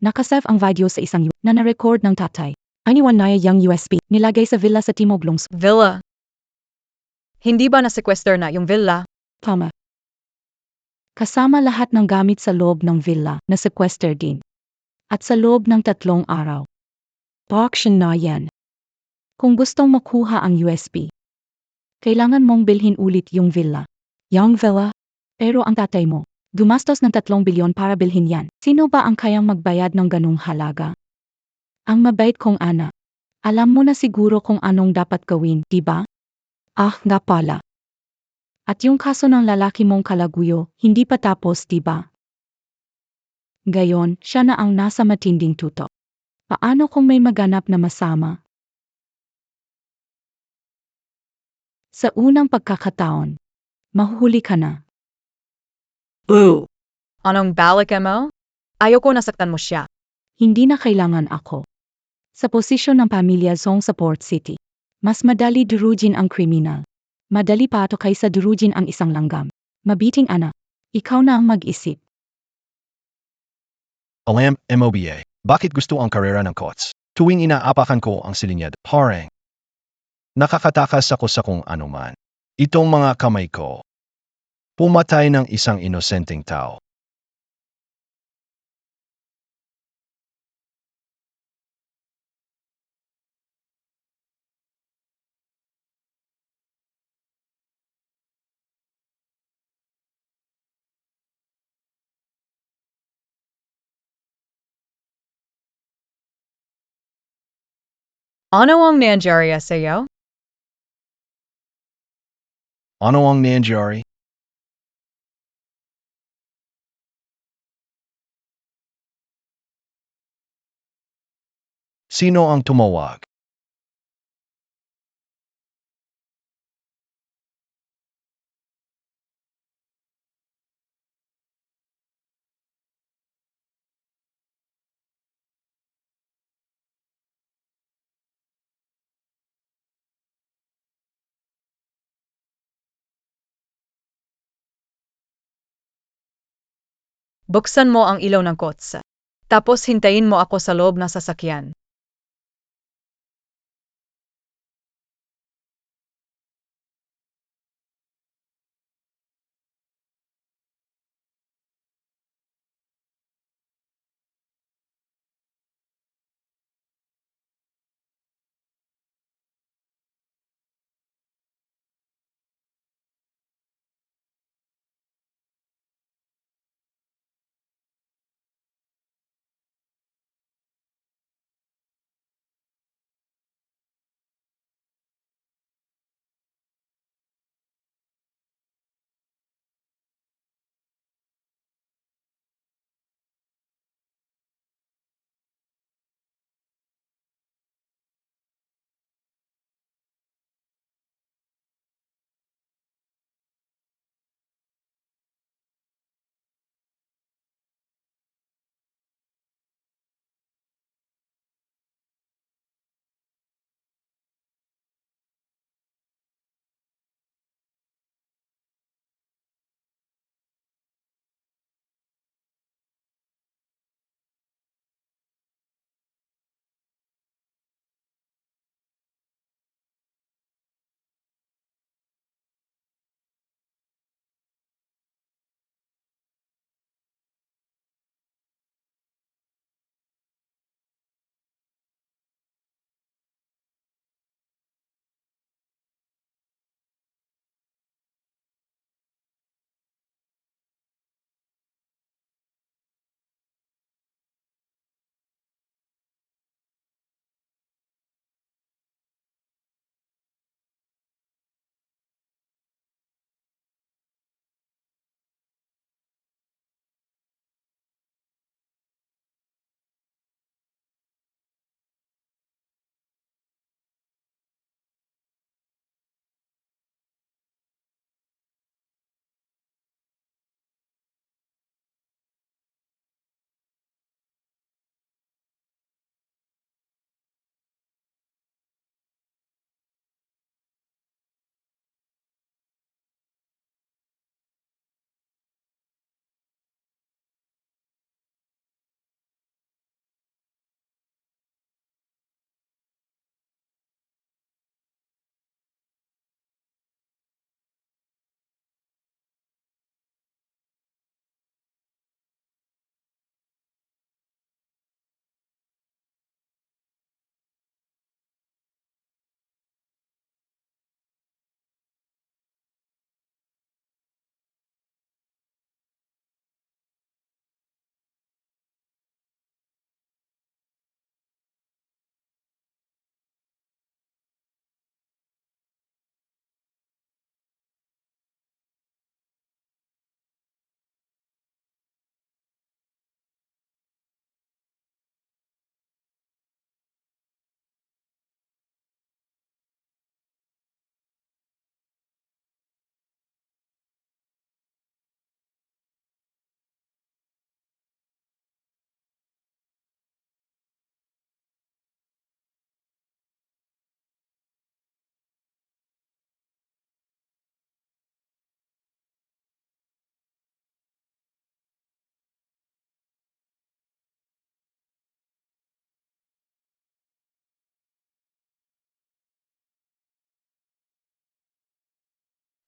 Nakasave ang video sa isang na na-record ng tatay. Aniwan na yung USB, nilagay sa villa sa Timog Lungsod. Villa. Hindi ba na-sequester na yung villa? Tama. Kasama lahat ng gamit sa loob ng villa na sequester din. At sa loob ng 3 araw. Pa-auction na yan. Kung gustong makuha ang USB, kailangan mong bilhin ulit yung villa. Yung villa? Pero ang tatay mo, gumastos ng 3 bilyon para bilhin yan. Sino ba ang kayang magbayad ng ganung halaga? Ang mabait kong ana. Alam mo na siguro kung anong dapat gawin, di ba? Ah, nga pala. At yung kaso ng lalaki mong kalaguyo, hindi pa tapos, di ba? Gayon, siya na ang nasa matinding tutok. Paano kung may maganap na masama? Sa unang pagkakataon, mahuhuli ka na. Ooh. Anong balik mo? Ayoko nasaktan mo siya. Hindi na kailangan ako. Sa posisyon ng pamilya Zong sa Port City, mas madali durugin ang kriminal. Madali pa ito kaysa durugin ang isang langgam. Mabiting anak, ikaw na ang mag-isip. Alam, MOBA, bakit gusto ang karera ng kots? Tuwing inaapakan ko ang silinyad, parang Nakakatakas ako sa kung anuman. Itong mga kamay ko. Pumatay ng isang inosenteng tao. Ano ang nangyari sa'yo? Ano ang nangyari? Sino ang tumawag? Buksan mo ang ilaw ng kotse. Tapos hintayin mo ako sa loob ng sasakyan.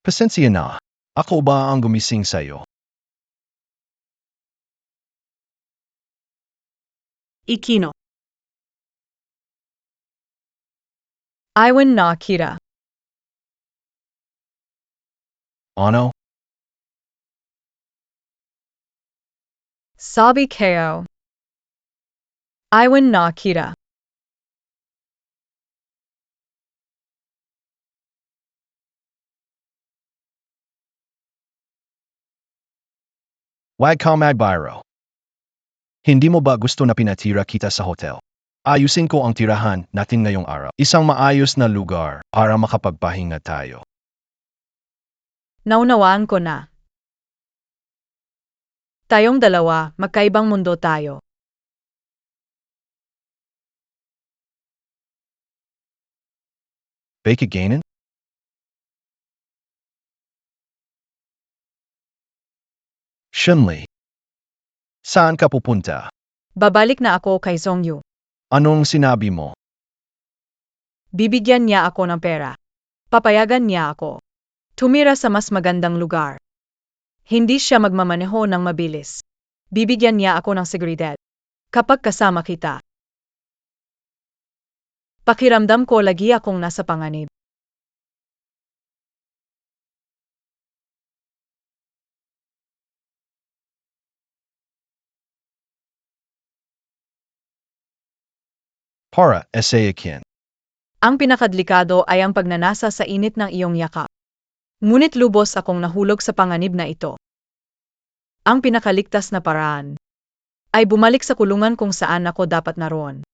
Pasensya na. Ako ba ang gumising sa'yo? Ikino. Iwan na kita. Ano? Sabi kayo. Iwan na kita. Wag ka magbiro. Hindi mo ba gusto na pinatira kita sa hotel? Ayusin ko ang tirahan natin ngayong araw. Isang maayos na lugar para makapagpahinga tayo. Naunawaan ko na. Tayong dalawa, magkaibang mundo tayo. Bake againin? Shinli. Saan ka pupunta? Babalik na ako kay Songyu. Anong sinabi mo? Bibigyan niya ako ng pera. Papayagan niya ako. Tumira sa mas magandang lugar. Hindi siya magmamaneho ng mabilis. Bibigyan niya ako ng seguridad. Kapag kasama kita. Pakiramdam ko lagi akong nasa panganib. Para esayakin. Ang pinakadlikado ay ang pagnanasa sa init ng iyong yakap. Ngunit lubos akong nahulog sa panganib na ito. Ang pinakaligtas na paraan ay bumalik sa kulungan kung saan ako dapat naroon.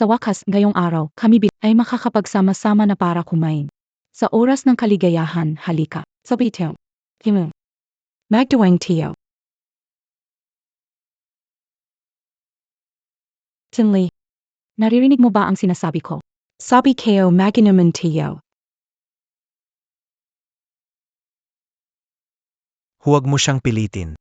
Sa wakas, ngayong araw, kami ay makakapagsama-sama na para kumain. Sa oras ng kaligayahan, halika. Sabi Teo. Kim. Magdawang Teo. Tinley. Naririnig mo ba ang sinasabi ko? Sabi kayo maginaman Teo. Huwag mo siyang pilitin.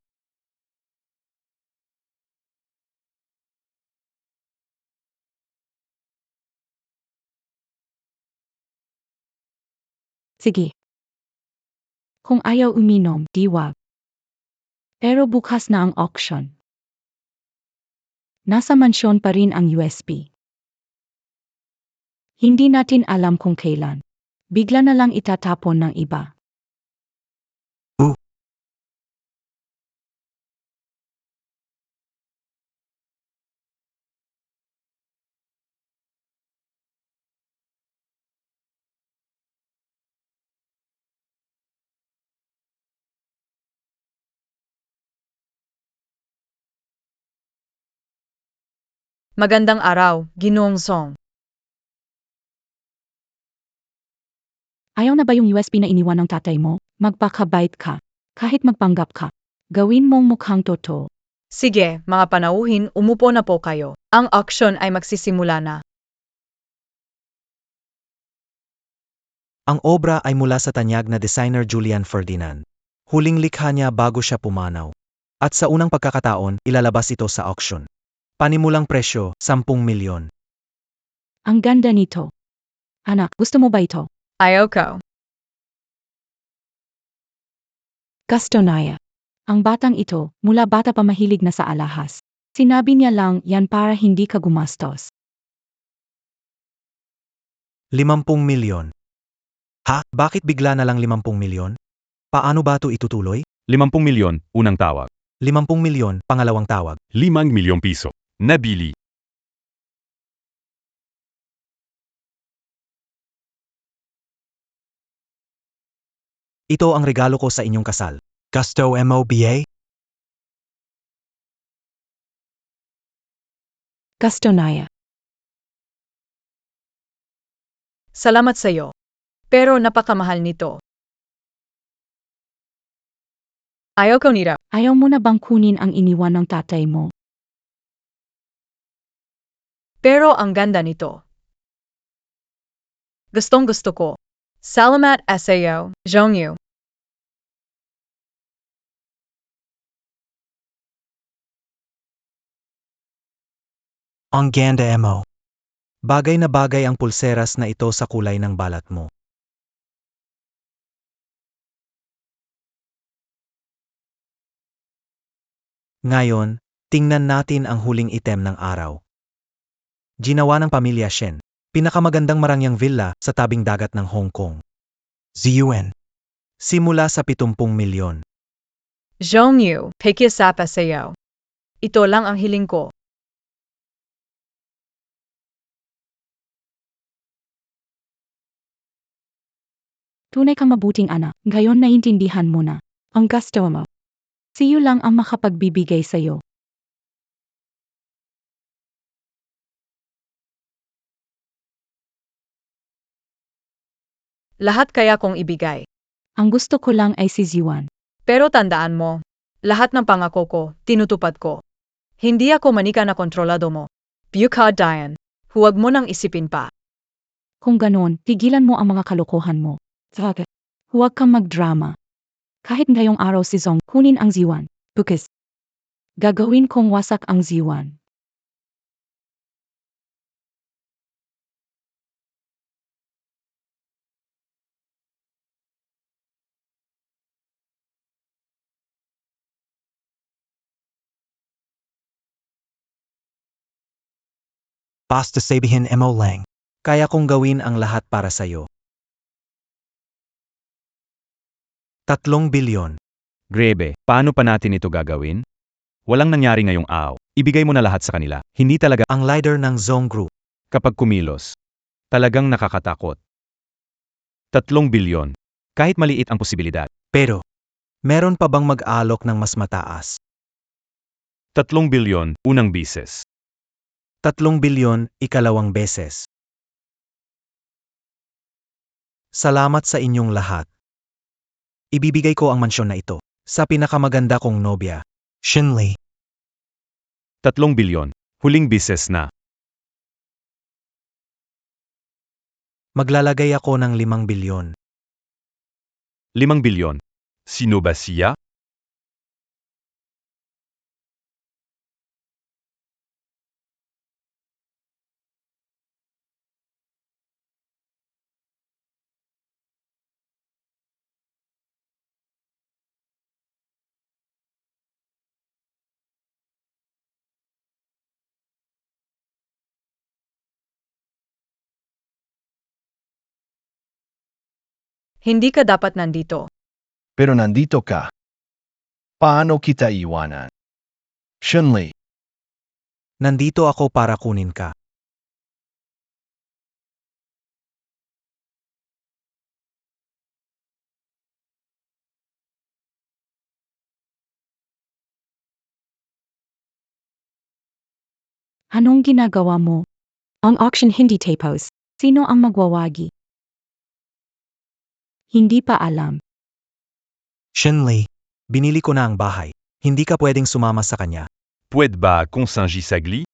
Sige. Kung ayaw uminom, di wag. Pero bukas na ang auction. Nasa mansyon pa rin ang USB. Hindi natin alam kung kailan. Bigla na lang itatapon ng iba. Magandang araw, Ginoong Song. Ayaw na ba yung USB na iniwan ng tatay mo? Magpakabait ka. Kahit magpanggap ka. Gawin mong mukhang totoo. Sige, mga panauhin, umupo na po kayo. Ang auction ay magsisimula na. Ang obra ay mula sa tanyag na designer Julian Ferdinand. Huling likha niya bago siya pumanaw. At sa unang pagkakataon, ilalabas ito sa auction. Panimulang presyo, 10 milyon. Ang ganda nito. Anak, gusto mo ba ito? Ayaw ko. Gusto Naya. Ang batang ito, mula bata pa mahilig na sa alahas. Sinabi niya lang yan para hindi ka gumastos. 50 milyon. Ha? Bakit bigla na lang 50 milyon? Paano ba ito itutuloy? 50 milyon, unang tawag. 50 milyon, pangalawang tawag. 5 milyong piso. Nabili. Ito ang regalo ko sa inyong kasal. Gusto MOBA? Gusto Naya. Salamat sa iyo. Pero napakamahal nito. Ayaw ko nito. Ayaw mo na bang kunin ang iniwan ng tatay mo? Pero ang ganda nito. Gustong gusto ko. Salamat sayo, Zhongyu. Ang ganda mo. Bagay na bagay ang pulseras na ito sa kulay ng balat mo. Ngayon, tingnan natin ang huling item ng araw. Ginawa ng pamilya Shen, pinakamagandang marangyang villa sa tabing dagat ng Hong Kong. ZUN. Simula sa 70 milyon. Zhongyu, pakiusap sayo. Ito lang ang hiling ko. Tunay kang mabuting anak, ngayon naiintindihan mo na. Ang gusto mo. Si Yu lang ang makapagbibigay sa'yo. Lahat kaya kong ibigay. Ang gusto ko lang ay si Ziwan. Pero tandaan mo, lahat ng pangako ko, tinutupad ko. Hindi ako manika na kontrolado mo. Bukod Diane, huwag mo nang isipin pa. Kung ganon, tigilan mo ang mga kalokohan mo. Saka, huwag kang magdrama. Kahit ngayong araw si Zong, kunin ang Ziwan. Bukas. Gagawin kong wasak ang Ziwan. Basta sabihin mo lang. Kaya kong gawin ang lahat para sa'yo. 3 bilyon. Grebe, paano pa natin ito gagawin? Walang nangyari ngayong araw. Ibigay mo na lahat sa kanila. Hindi talaga Ang leader ng Zong Group. kapag kumilos. Talagang nakakatakot. 3 bilyon. Kahit maliit ang posibilidad. Pero, meron pa bang mag-alok ng mas mataas? 3 bilyon, unang bises. 3 bilyon, ikalawang beses. Salamat sa inyong lahat. Ibibigay ko ang mansyon na ito sa pinakamaganda kong nobya. Shinli. 3 bilyon. Huling bises na. Maglalagay ako ng 5 bilyon. 5 bilyon. Sino ba siya? Hindi ka dapat nandito. Pero nandito ka. Paano kita iwanan? Shunli, Nandito ako para kunin ka. Anong ginagawa mo? Ang auction hindi tapos. Sino ang magwawagi? Hindi pa alam. Shinli, binili ko na ang bahay. Hindi ka pwedeng sumama sa kanya. Pwede ba kung Sanji Sagli?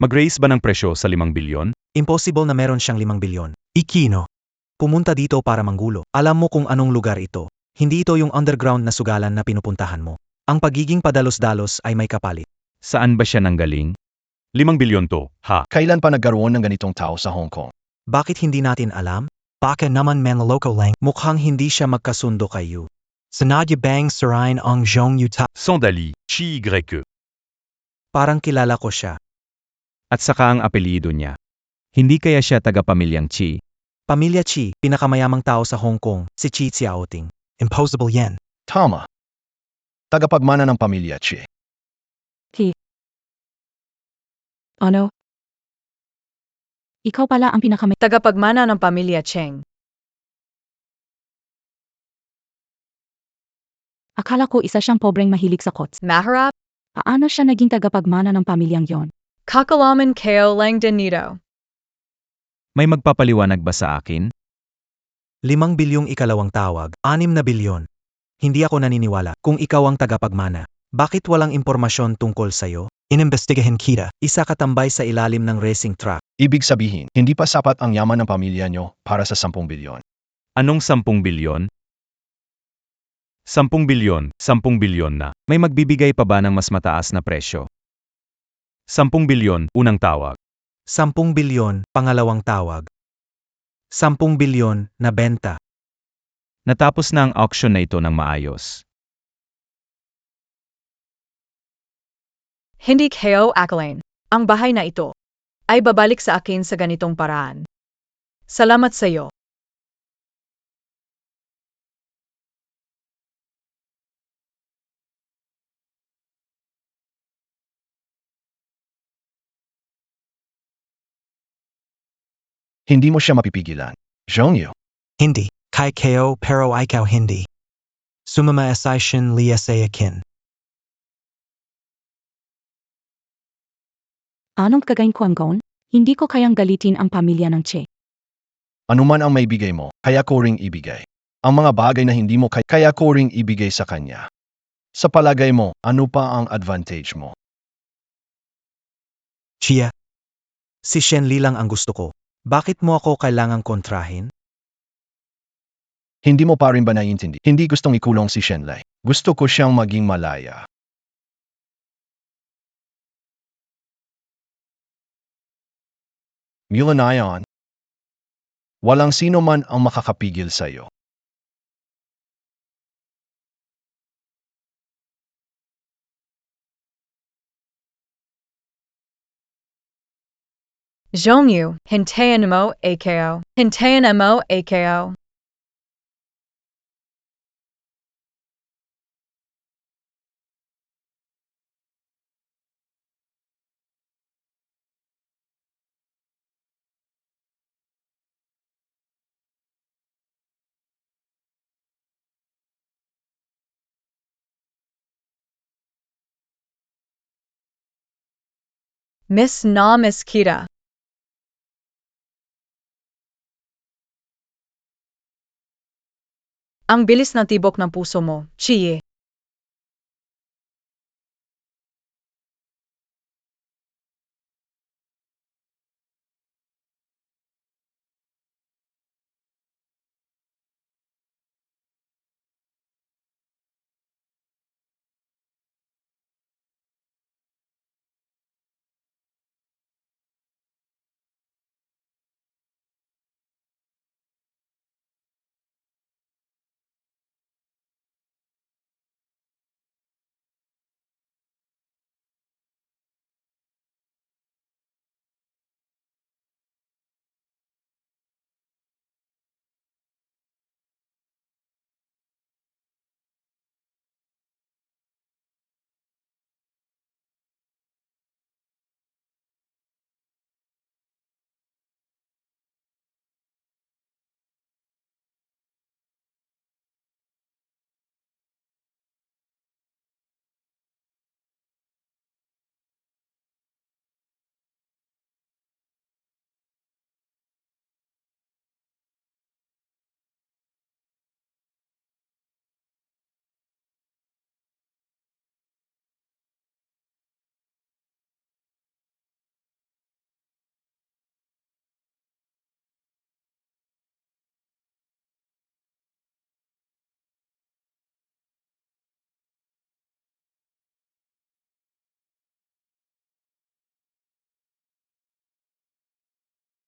Mag-raise ba ng presyo sa 5 bilyon? Impossible na meron siyang 5 bilyon. Ikino. Pumunta dito para manggulo. Alam mo kung anong lugar ito. Hindi ito yung underground na sugalan na pinupuntahan mo. Ang pagiging padalos-dalos ay may kapalit. Saan ba siya nanggaling? 5 bilyon to, ha? kailan pa nagkaroon ng ganitong tao sa Hong Kong? Bakit hindi natin alam? Baka naman manloloko lang. Mukhang hindi siya magkasundo kay Yu. Sanadya bang sarain ang Zhong Yuta. Sandali, Chi Y. Parang kilala ko siya. At saka ang apelyido niya. Hindi kaya siya taga-pamilyang Chi? Pamilya Chi, pinakamayamang tao sa Hong Kong, si Chi Xiaoting. Impossible yan. Tama. Tagapagmana ng pamilya Chi. Ano? Ikaw pala ang pinakamay... Tagapagmana ng pamilya Cheng. Akala ko isa siyang pobreng mahilig sa kots. Maharap, Paano siya naging tagapagmana ng pamilyang yon? kakalaman kayo lang din nito. May magpapaliwanag ba sa akin? 5 bilyong ikalawang tawag, 6 na bilyon. Hindi ako naniniwala kung ikaw ang tagapagmana. Bakit walang impormasyon tungkol sa'yo? Inimbestigahan kita. Isa katambay sa ilalim ng racing truck. Ibig sabihin, hindi pa sapat ang yaman ng pamilya nyo para sa 10 bilyon. Anong 10 bilyon? 10 bilyon, 10 bilyon na. May magbibigay pa ba ng mas mataas na presyo? 10 bilyon, unang tawag. 10 bilyon, pangalawang tawag. 10 bilyon na benta. Natapos na ang auction na ito ng maayos. Hindi kayo akalain. Ang bahay na ito ay babalik sa akin sa ganitong paraan. Salamat sa iyo. Hindi mo siya mapipigilan. Jonyo. Hindi. Kai ko pero ikaw hindi. Sumama asisyon liya sa akin. Anong kagayin ko anggon? Hindi ko kayang galitin ang pamilya ng Che. Ano man ang may bigay mo, kaya ko ring ibigay. Ang mga bagay na hindi mo kaya ko ring ibigay sa kanya. Sa palagay mo, ano pa ang advantage mo? Chia. Si Shenli lang ang gusto ko. Bakit mo ako kailangang kontrahin? Hindi mo pa rin ba naiintindi? Hindi gustong ikulong si Shenlei. Gusto ko siyang maging malaya. Mula na yan, walang sino man ang makakapigil sa'yo. Zhongyu, hintayin mo ako. Hintayin mo ako. Miss na Miss Kita. Ang bilis ng tibok ng puso mo, Chie.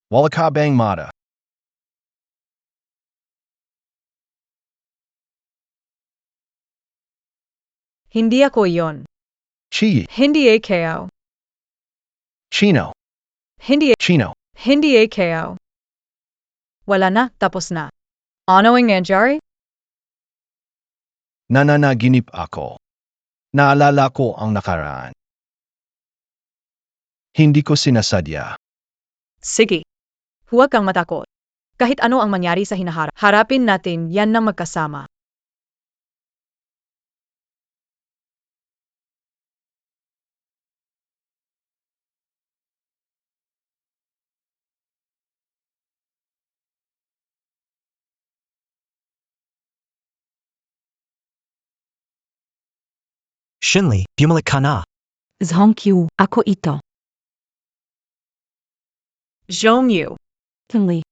Wala ka bang mata? Hindi ako yon. Chi, Hindi ako. Chino, Hindi, Chino. hindi ako. Wala na, tapos na. Ano ang nangyari? Nananaginip ako. Naalala ko ang nakaraan. Hindi ko sinasadya. Sige. Huwag kang matakot. Kahit ano ang mangyari sa hinaharap, harapin natin yan ng magkasama. Shinli, bumalik ka na. Zhongkyu, ako ito. Zhongyu. Shinli.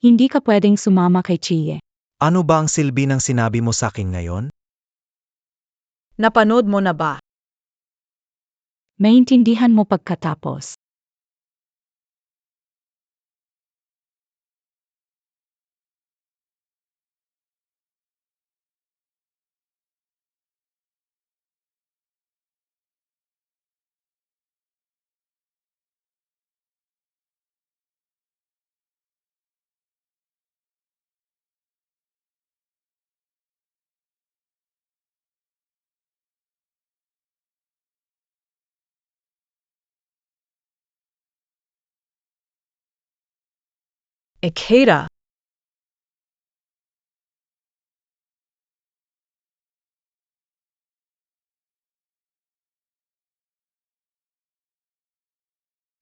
Hindi ka pwedeng sumama kay Chie. Ano ba ang silbi ng sinabi mo sa akin ngayon? Napanood mo na ba? Maintindihan mo pagkatapos. Ikeda.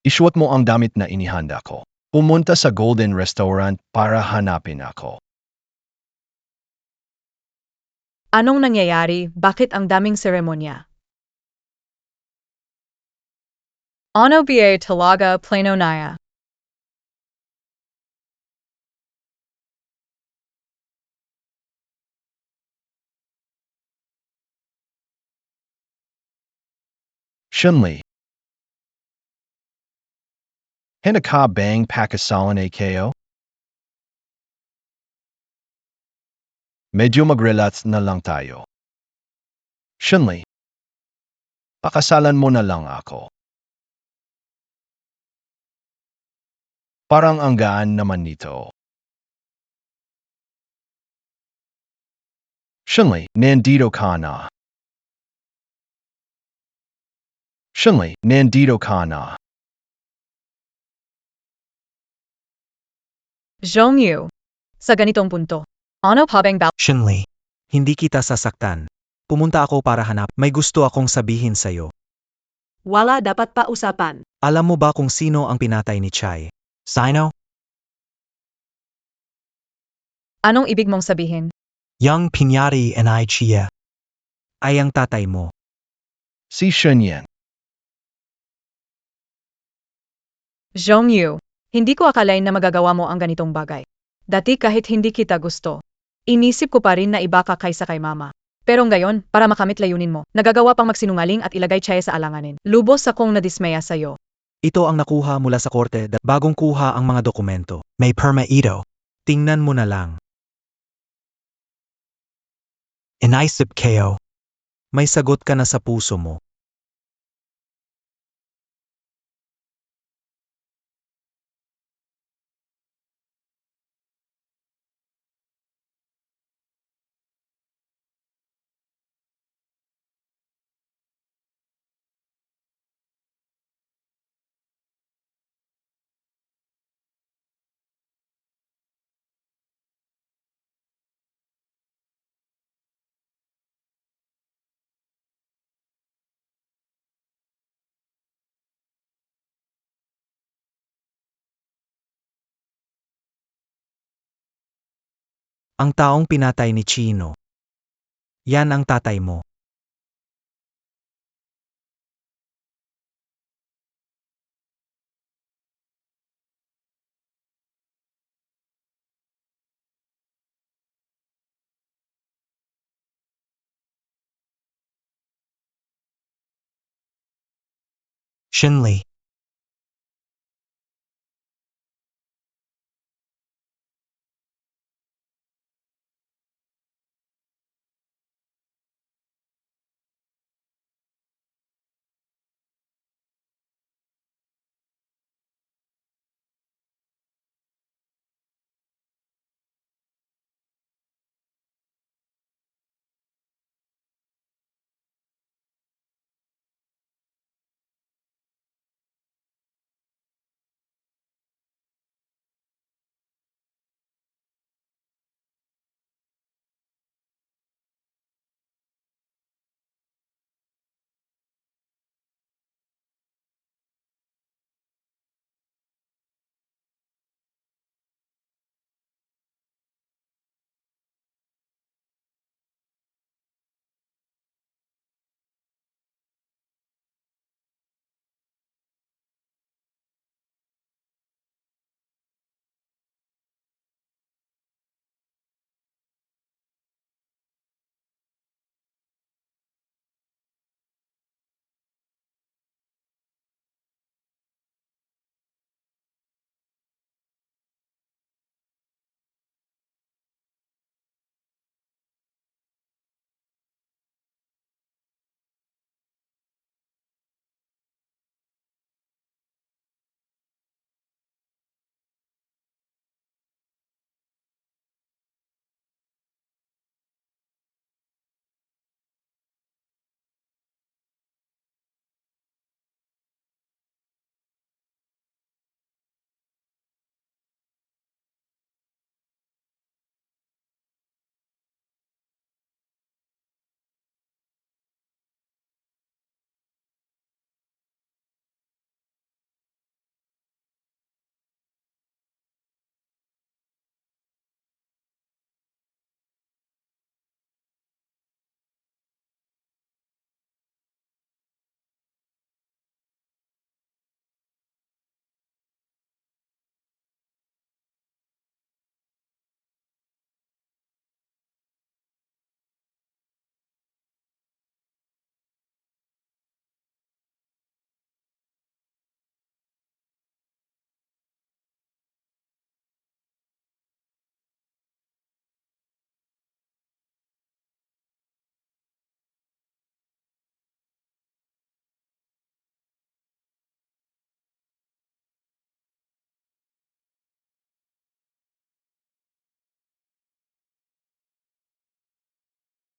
Isuot mo ang damit na inihanda ko. Pumunta sa Golden Restaurant para hanapin ako. Anong nangyayari? Bakit ang daming seremonya? Ano ba talaga plano naya? Shinli. Handa ka bang pakasalan AKO? Medyo mag-relax na lang tayo. Shinli. Pakasalan mo na lang ako. Parang ang gaan naman nito. Shinli, nandito ka na. Shinli, nandito ka na. Zhongyu. Sa ganitong punto. Ano pa bang Shinli, hindi kita sasaktan. Pumunta ako para hanap. May gusto akong sabihin sa'yo. Wala dapat pa usapan. Alam mo ba kung sino ang pinatay ni Chai? Sino? Anong ibig mong sabihin? Young Pinyari and I Chia. Ay ang tatay mo. Si Shenyan. Zhongyu. Hindi ko akalain na magagawa mo ang ganitong bagay. Dati kahit hindi kita gusto, inisip ko pa rin na iba ka kaysa kay mama. Pero ngayon, para makamit layunin mo, nagagawa pang magsinungaling at ilagay Chaya sa alanganin. Lubos akong nadismaya sa'yo. Ito ang nakuha mula sa korte bagong kuha ang mga dokumento. May perma ito. Tingnan mo na lang. Inaisip ko. May sagot ka na sa puso mo. Ang taong pinatay ni Chino. Yan ang tatay mo. Shinli.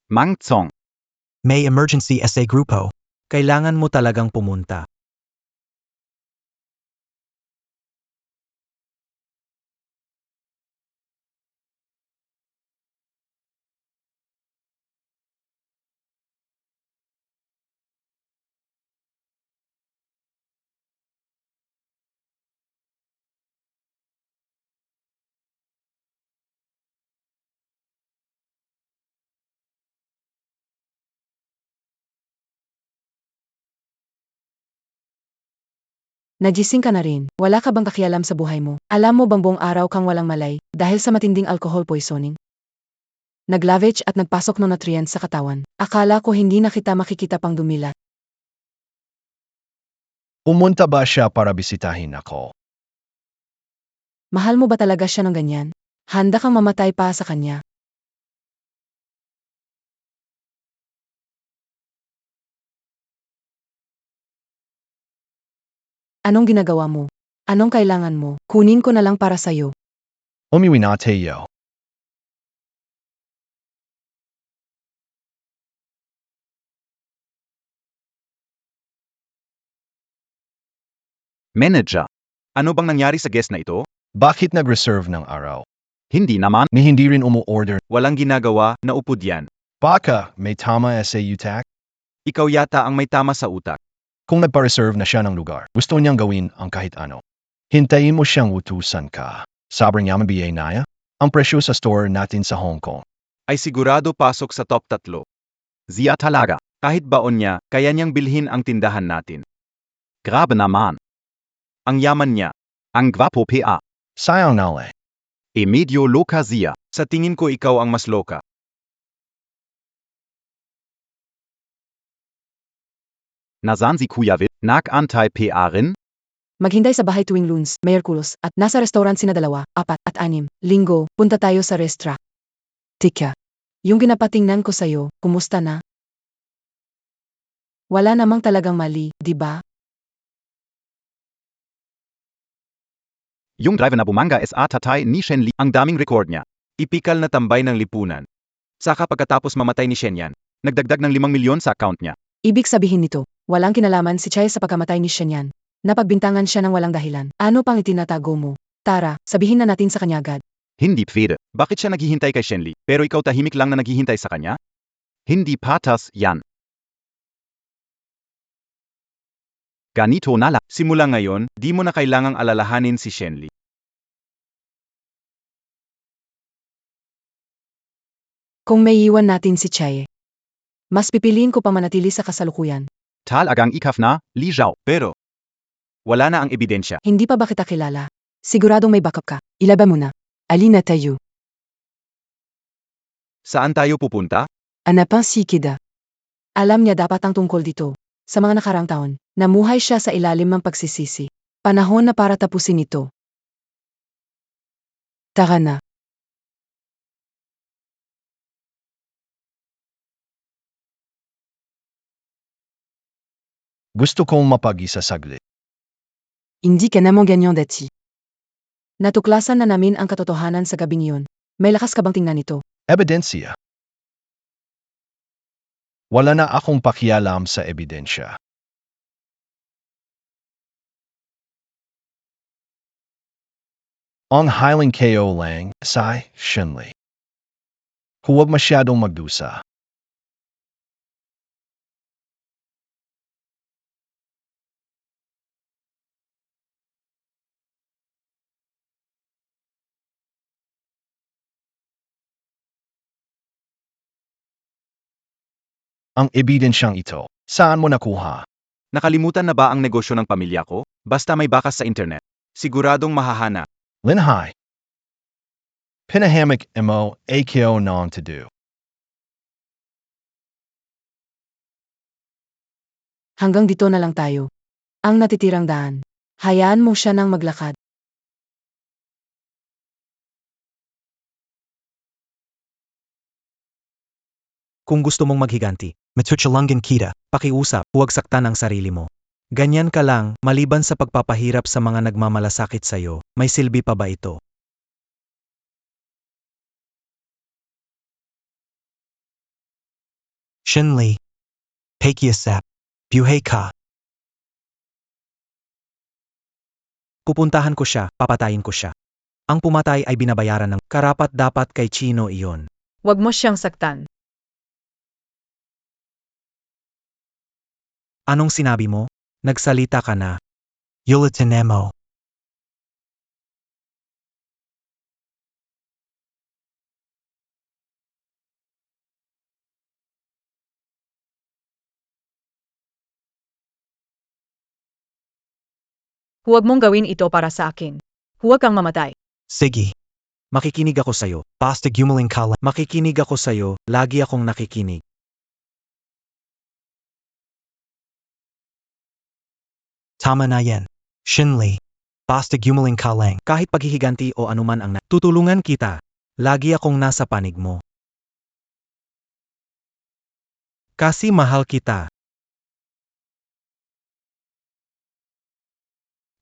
Mang Tsong. May emergency SA grupo. Kailangan mo talagang pumunta. Nagising ka na rin. Wala ka bang kakialam sa buhay mo? Alam mo bang buong araw kang walang malay dahil sa matinding alcohol poisoning? Naglavage at nagpasok ng nutrients sa katawan. Akala ko hindi na kita makikita pang dumila. Pumunta ba siya para bisitahin ako? Mahal mo ba talaga siya ng ganyan? Handa kang mamatay pa sa kanya. Anong ginagawa mo? Anong kailangan mo? Kunin ko na lang para sa'yo. Umiwi na tayo. Manager. Ano bang nangyari sa guest na ito? Bakit nag-reserve ng araw? Hindi naman. Ni hindi rin umu-order. Walang ginagawa, naupod yan. Baka may tama sa utak? Ikaw yata ang may tama sa utak. Kung nagpa-reserve na siya ng lugar, gusto niyang gawin ang kahit ano. Hintayin mo siyang utusan ka. Sobrang yaman BA Naya? Ang presyo sa store natin sa Hong Kong. Ay sigurado pasok sa top 3. Zia talaga. Kahit baon niya, kaya niyang bilhin ang tindahan natin. Grabe naman. Ang yaman niya. Ang gwapo PA. Sayang nale. E medyo loka Zia. Sa tingin ko ikaw ang mas loka. Nasan si Kuya Will? Nag-antay PA rin? Maghintay sa bahay tuwing Lunes, Miyerkules, at nasa restaurant sina 2, 4, at 6. Linggo, punta tayo sa restra. Tika. Yung ginapatingnan ko sa'yo, kumusta na? Wala namang talagang mali, di ba? Yung driver na bumangga sa tatay ni Shen Li, ang daming record niya. Ipikal na tambay ng lipunan. Saka pagkatapos mamatay ni Shen Yan, nagdagdag ng 5 milyon sa account niya. Ibig sabihin nito, walang kinalaman si Chai sa pagkamatay ni Shenyan. Napagbintangan siya ng walang dahilan. Ano pang itinatago mo? Tara, sabihin na natin sa kanya agad. Hindi pwede. Bakit siya naghihintay kay Shen Li, pero ikaw tahimik lang na naghihintay sa kanya? Hindi patas yan. Ganito na lang. Simula ngayon, di mo na kailangang alalahanin si Shen Li. Kung may iwan natin si Chai, mas pipiliin ko pa manatili sa kasalukuyan. Talagang ikaf na, Li Zhao. Pero, wala na ang ebidensya. Hindi pa ba kita kilala? Siguradong may backup ka. Ilaban mo na. Alina tayo. Saan tayo pupunta? Anapan si Kida. Alam niya dapat ang tungkol dito. Sa mga nakarang taon, namuhay siya sa ilalim ng pagsisisi. Panahon na para tapusin ito. Tara na. Gusto kong mapag-isa saglit. Hindi ka namang ganyan dati. Natuklasan na namin ang katotohanan sa gabing iyon. May lakas ka bang tingnan ito? Ebidensya. Wala na akong pakialam sa ebidensya. Ang hiling KO lang, Sai Shenli. Huwag masyadong magdusa. Ang ebidensyang ito, saan mo nakuha? Nakalimutan na ba ang negosyo ng pamilya ko? Basta may bakas sa internet. Siguradong mahahanap. Linhai. Pinahamik mo AKO non to do. Hanggang dito na lang tayo. Ang natitirang daan. Hayaan mo siya nang maglakad. Kung gusto mong maghiganti, Metsuchalungan kita, pakiusap, huwag saktan ang sarili mo. Ganyan ka lang, maliban sa pagpapahirap sa mga nagmamalasakit sa'yo, may silbi pa ba ito? Shinli. Pakiasap. Buhay ka. Pupuntahan ko siya, papatayin ko siya. Ang pumatay ay binabayaran ng karapat-dapat kay Chino iyon. Huwag mo siyang saktan. Anong sinabi mo? Nagsalita ka na. Yulitinemo. Huwag mong gawin ito para sa akin. Huwag kang mamatay. Sige. Makikinig ako sa'yo. Basta gumaling ka lang. Makikinig ako sa'yo, lagi akong nakikinig. Tama na yan. Shinli. Basta gumaling ka lang. Kahit paghihiganti o anuman ang tutulungan kita, lagi akong nasa panig mo. Kasi mahal kita.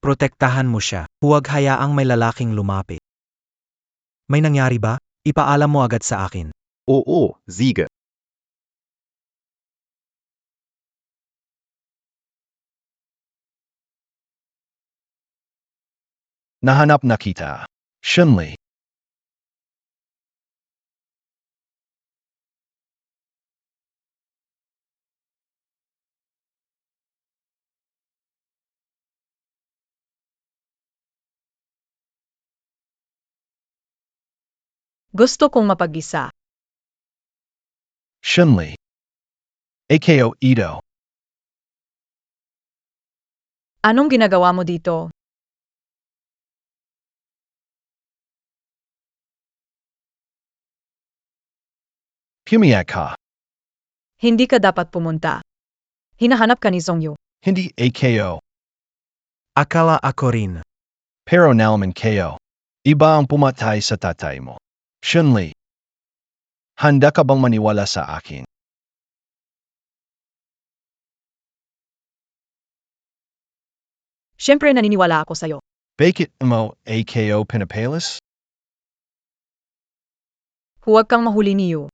Protektahan mo siya. Huwag hayaang may lalaking lumapit. May nangyari ba? Ipaalam mo agad sa akin. Oo, Ziege. Nahanap na kita. Shinli. Gusto kong mapag-isa. Shinli. AKO Ito. Anong ginagawa mo dito? Pumiyak ka. Hindi ka dapat pumunta. Hinahanap ka ni Songyu. Hindi AKO. Akala ako rin. Pero nalaman kayo. Iba ang pumatay sa tatay mo. Shinli. Handa ka bang maniwala sa akin? Siyempre naniniwala ako sa'yo. Bakit mo AKO pinapalis? Huwag kang mahuli niyo.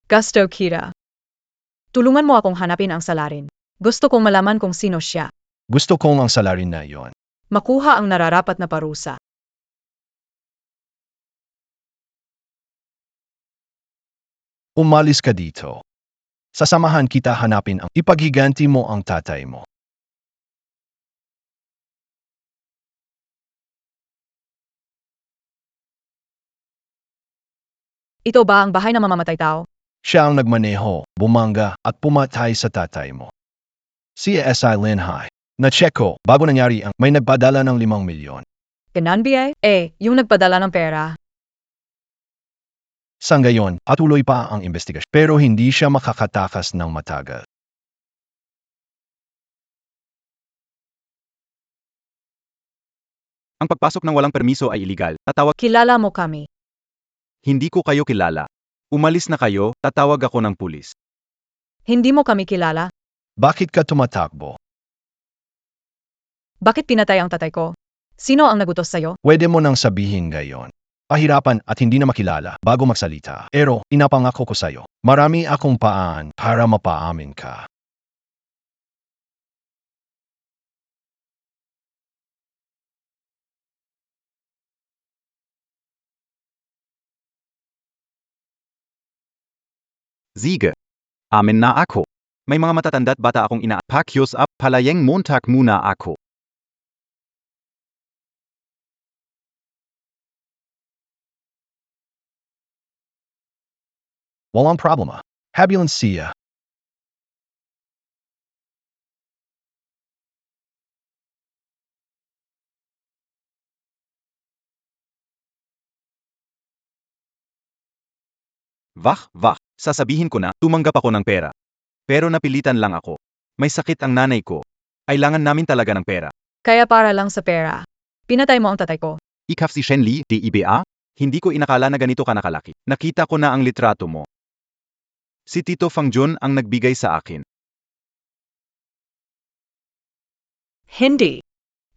Gusto Kira. Tulungan mo akong hanapin ang salarin. Gusto kong malaman kung sino siya. Gusto kong ang salarin na yon. Makuha ang nararapat na parusa. Umalis ka dito. Sasamahan kita hanapin ang ipaghiganti mo ang tatay mo. Ito ba ang bahay ng mamamatay tao? Siya ang nagmaneho, bumangga, at pumatay sa tatay mo. Si SI Linhai. Na-check ko, bago nangyari ang may nagpadala ng 5 milyon. Ganun yung nagpadala ng pera. Sa ngayon, patuloy pa ang investigasyon. Pero hindi siya makakatakas ng matagal. Ang pagpasok ng walang permiso ay iligal. Tatawag, Kilala mo kami. hindi ko kayo kilala. Umalis na kayo, tatawag ako ng pulis. Hindi mo kami kilala. Bakit ka tumatakbo? Bakit pinatay ang tatay ko? Sino ang nagutos sa'yo? Pwede mo nang sabihin ngayon. Pahirapan at hindi na makilala bago magsalita. Pero, inapangako ko sa'yo. Marami akong paan para mapaamin ka. Ziege. Amin na ako. May mga matatanda't bata akong Pakyos up, palayeng Montag muna ako. Walang problema. Habilan siya. Wah, sasabihin ko na, tumanggap ako ng pera. Pero napilitan lang ako. May sakit ang nanay ko. Kailangan namin talaga ng pera. Kaya para lang sa pera. Pinatay mo ang tatay ko. Ikaf si Shenli, DIBA? Hindi ko inakala na ganito ka nakalaki. Nakita ko na ang litrato mo. Si Tito Fangjun ang nagbigay sa akin. Hindi.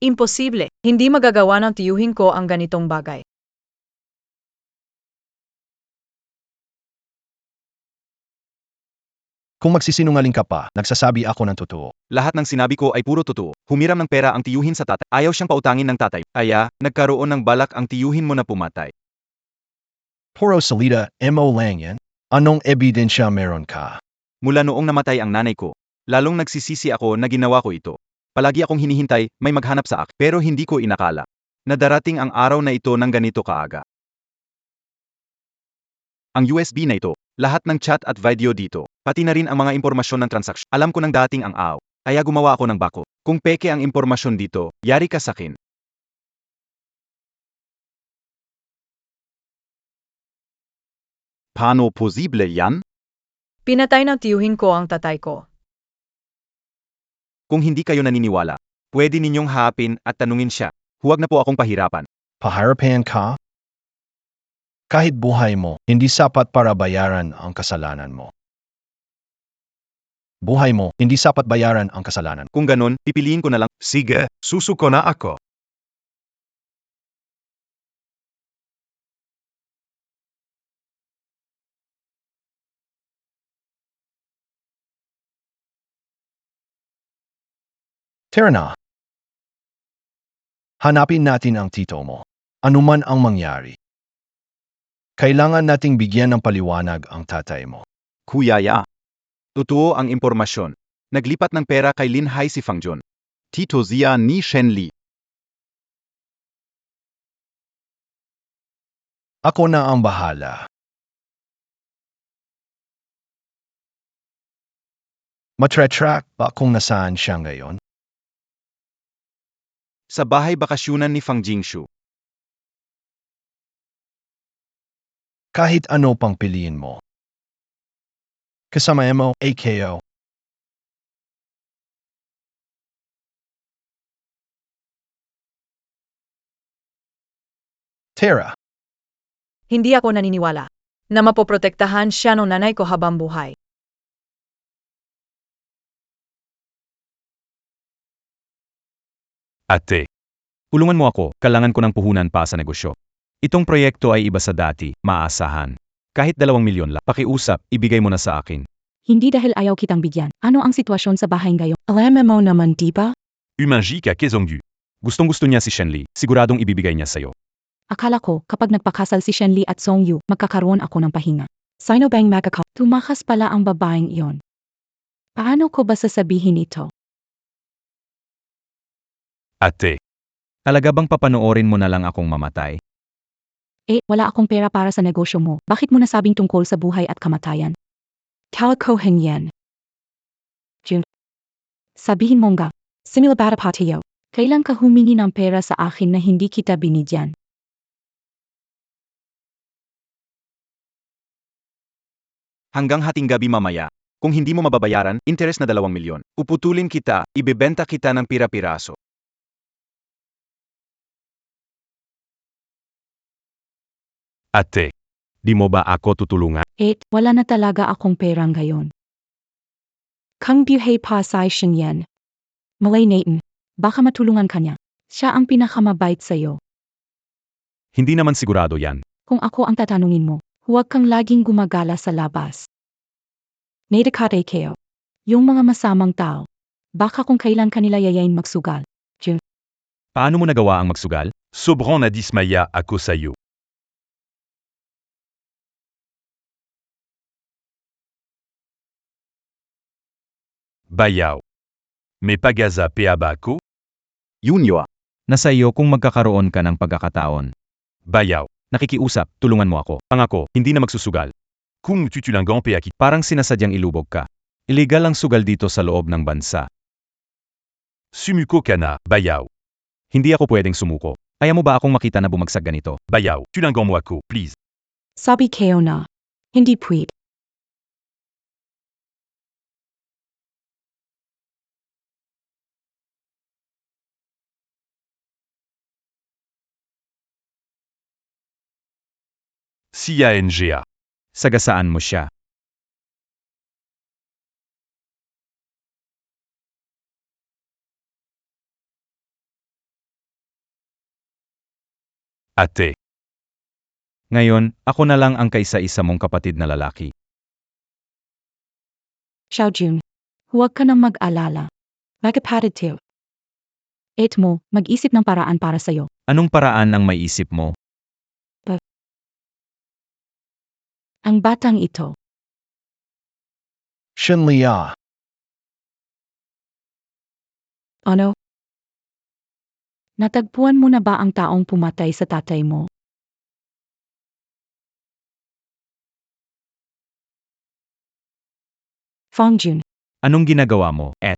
Imposible. Hindi magagawa ng tiyuhin ko ang ganitong bagay. Kung magsisinungaling ka pa, nagsasabi ako ng totoo. Lahat ng sinabi ko ay puro totoo. Humiram ng pera ang tiyuhin sa tatay. Ayaw siyang pautangin ng tatay. Kaya, nagkaroon ng balak ang tiyuhin mo na pumatay. Puro salita, mo lang yan. Anong ebidensya meron ka? Mula noong namatay ang nanay ko, lalong nagsisisi ako na ginawa ko ito. Palagi akong hinihintay, may maghanap sa akin. Pero hindi ko inakala na darating ang araw na ito ng ganito kaaga. Ang USB na ito, lahat ng chat at video dito, pati na rin ang mga impormasyon ng transaksyon. Alam ko nang dating ang AO, kaya gumawa ako ng bako. Kung peke ang impormasyon dito, yari ka sakin. Paano posible yan? Pinatay ng tiyuhin ko ang tatay ko. Kung hindi kayo naniniwala, pwede ninyong hapin at tanungin siya. Huwag na po akong pahirapan. Pahirapan ka? Kahit buhay mo, hindi sapat para bayaran ang kasalanan mo. Buhay mo, hindi sapat bayaran ang kasalanan. Kung ganun, pipiliin ko na lang. Sige, susuko na ako. Tara na. Hanapin natin ang tito mo. Anuman ang mangyari. Kailangan nating bigyan ng paliwanag ang tatay mo. Kuya ya. Totoo ang impormasyon. Naglipat ng pera kay Lin Hai si Fang Jun. Tito Zia ni Shen Li. Ako na ang bahala. Matre-track ba kung nasaan siya ngayon? Sa bahay bakasyunan ni Fang Jingshu. Kahit ano pang piliin mo. Kasama mo, AKO. Tara. Hindi ako naniniwala na mapoprotektahan siya ng nanay ko habang buhay. Ate, tulungan mo ako, kailangan ko ng puhunan pa sa negosyo. Itong proyekto ay iba sa dati, maasahan. Kahit 2 milyon lang, pakiusap, ibigay mo na sa akin. Hindi dahil ayaw kitang bigyan. Ano ang sitwasyon sa bahay ngayon? Alam mo naman, di ba? Umanji ka Kezonggu. Gustong-gusto niya si Shenli, siguradong ibibigay niya sa'yo. Akala ko, kapag nagpakasal si Shenli at Songyu, magkakaroon ako ng pahinga. Sino bang magkakaw? Tumakas pala ang babaeng iyon. Paano ko ba sasabihin ito? Ate, talaga bang papanoorin mo na lang akong mamatay? Wala akong pera para sa negosyo mo. Bakit mo nasabing tungkol sa buhay at kamatayan? Kalokohan yan. Jun. Sabihin mo nga, similabata patayo. Kailan ka humingi ng pera sa akin na hindi kita binigyan? Hanggang hating gabi mamaya. Kung hindi mo mababayaran, interes na 2 milyon. Uputulin kita, ibebenta kita ng pira-piraso. Ate, di mo ba ako tutulungan? Wala na talaga akong pera ngayon. Kung buhay pa sa akin yan. Malay Nathan, baka matulungan ka niya. Siya ang pinakamabait sa'yo. Hindi naman sigurado yan. Kung ako ang tatanungin mo, huwag kang laging gumagala sa labas. Nadakate kayo. Yung mga masamang tao. Baka kung kailan kanila yayain magsugal. Paano mo nagawa ang magsugal? Sobrang nadismaya ako sa'yo. Bayaw. May pag-asa pa ba ako? Yunyo. Nasa iyo kung magkakaroon ka ng pagkakataon. Bayaw. Nakikiusap, tulungan mo ako. Pangako, hindi na magsusugal. Kung tutulangan pa ako. Parang sinasadyang ilubog ka. Illegal ang sugal dito sa loob ng bansa. Sumuko ka na, bayaw. Hindi ako pwedeng sumuko. Ayaw mo ba akong makita na bumagsak ganito? Bayaw, tulangan mo ako, please. Sabi kayo na. Hindi pwede. CINGA. Sagasaan mo siya. Ate. Ngayon, ako na lang ang kaisa-isa mong kapatid na lalaki. Xiaojun, huwag ka nang mag-alala. Magkapatid. Et mo, mag-isip ng paraan para sa'yo. Anong paraan ang maiisip mo? Ang batang ito. Shinlia. Ano? Natagpuan mo na ba ang taong pumatay sa tatay mo? Fongjun, Anong ginagawa mo, Et?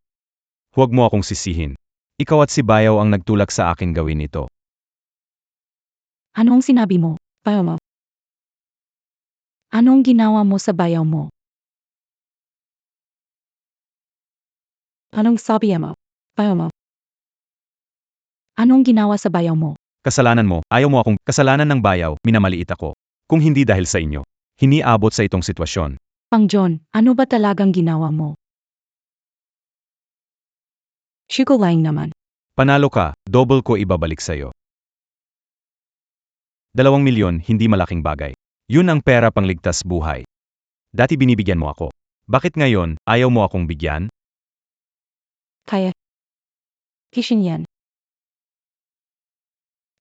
Huwag mo akong sisihin. Ikaw at si Bayaw ang nagtulak sa akin gawin ito. anong sinabi mo? Bayaw mo? Anong ginawa mo sa bayaw mo? Anong sabi mo? Bayaw mo? Anong ginawa sa bayaw mo? Kasalanan mo, ayaw mo akong kasalanan ng Bayaw, minamaliit ako. Kung hindi dahil sa inyo, hiniabot sa itong sitwasyon. Pangjon, ano ba talagang ginawa mo? Shugo lang naman. Panalo ka, double ko ibabalik sa'yo. 2 milyon, hindi malaking bagay. Yun ang pera pangligtas buhay. Dati binibigyan mo ako. Bakit ngayon, ayaw mo akong bigyan? Kaya. Kishin yan.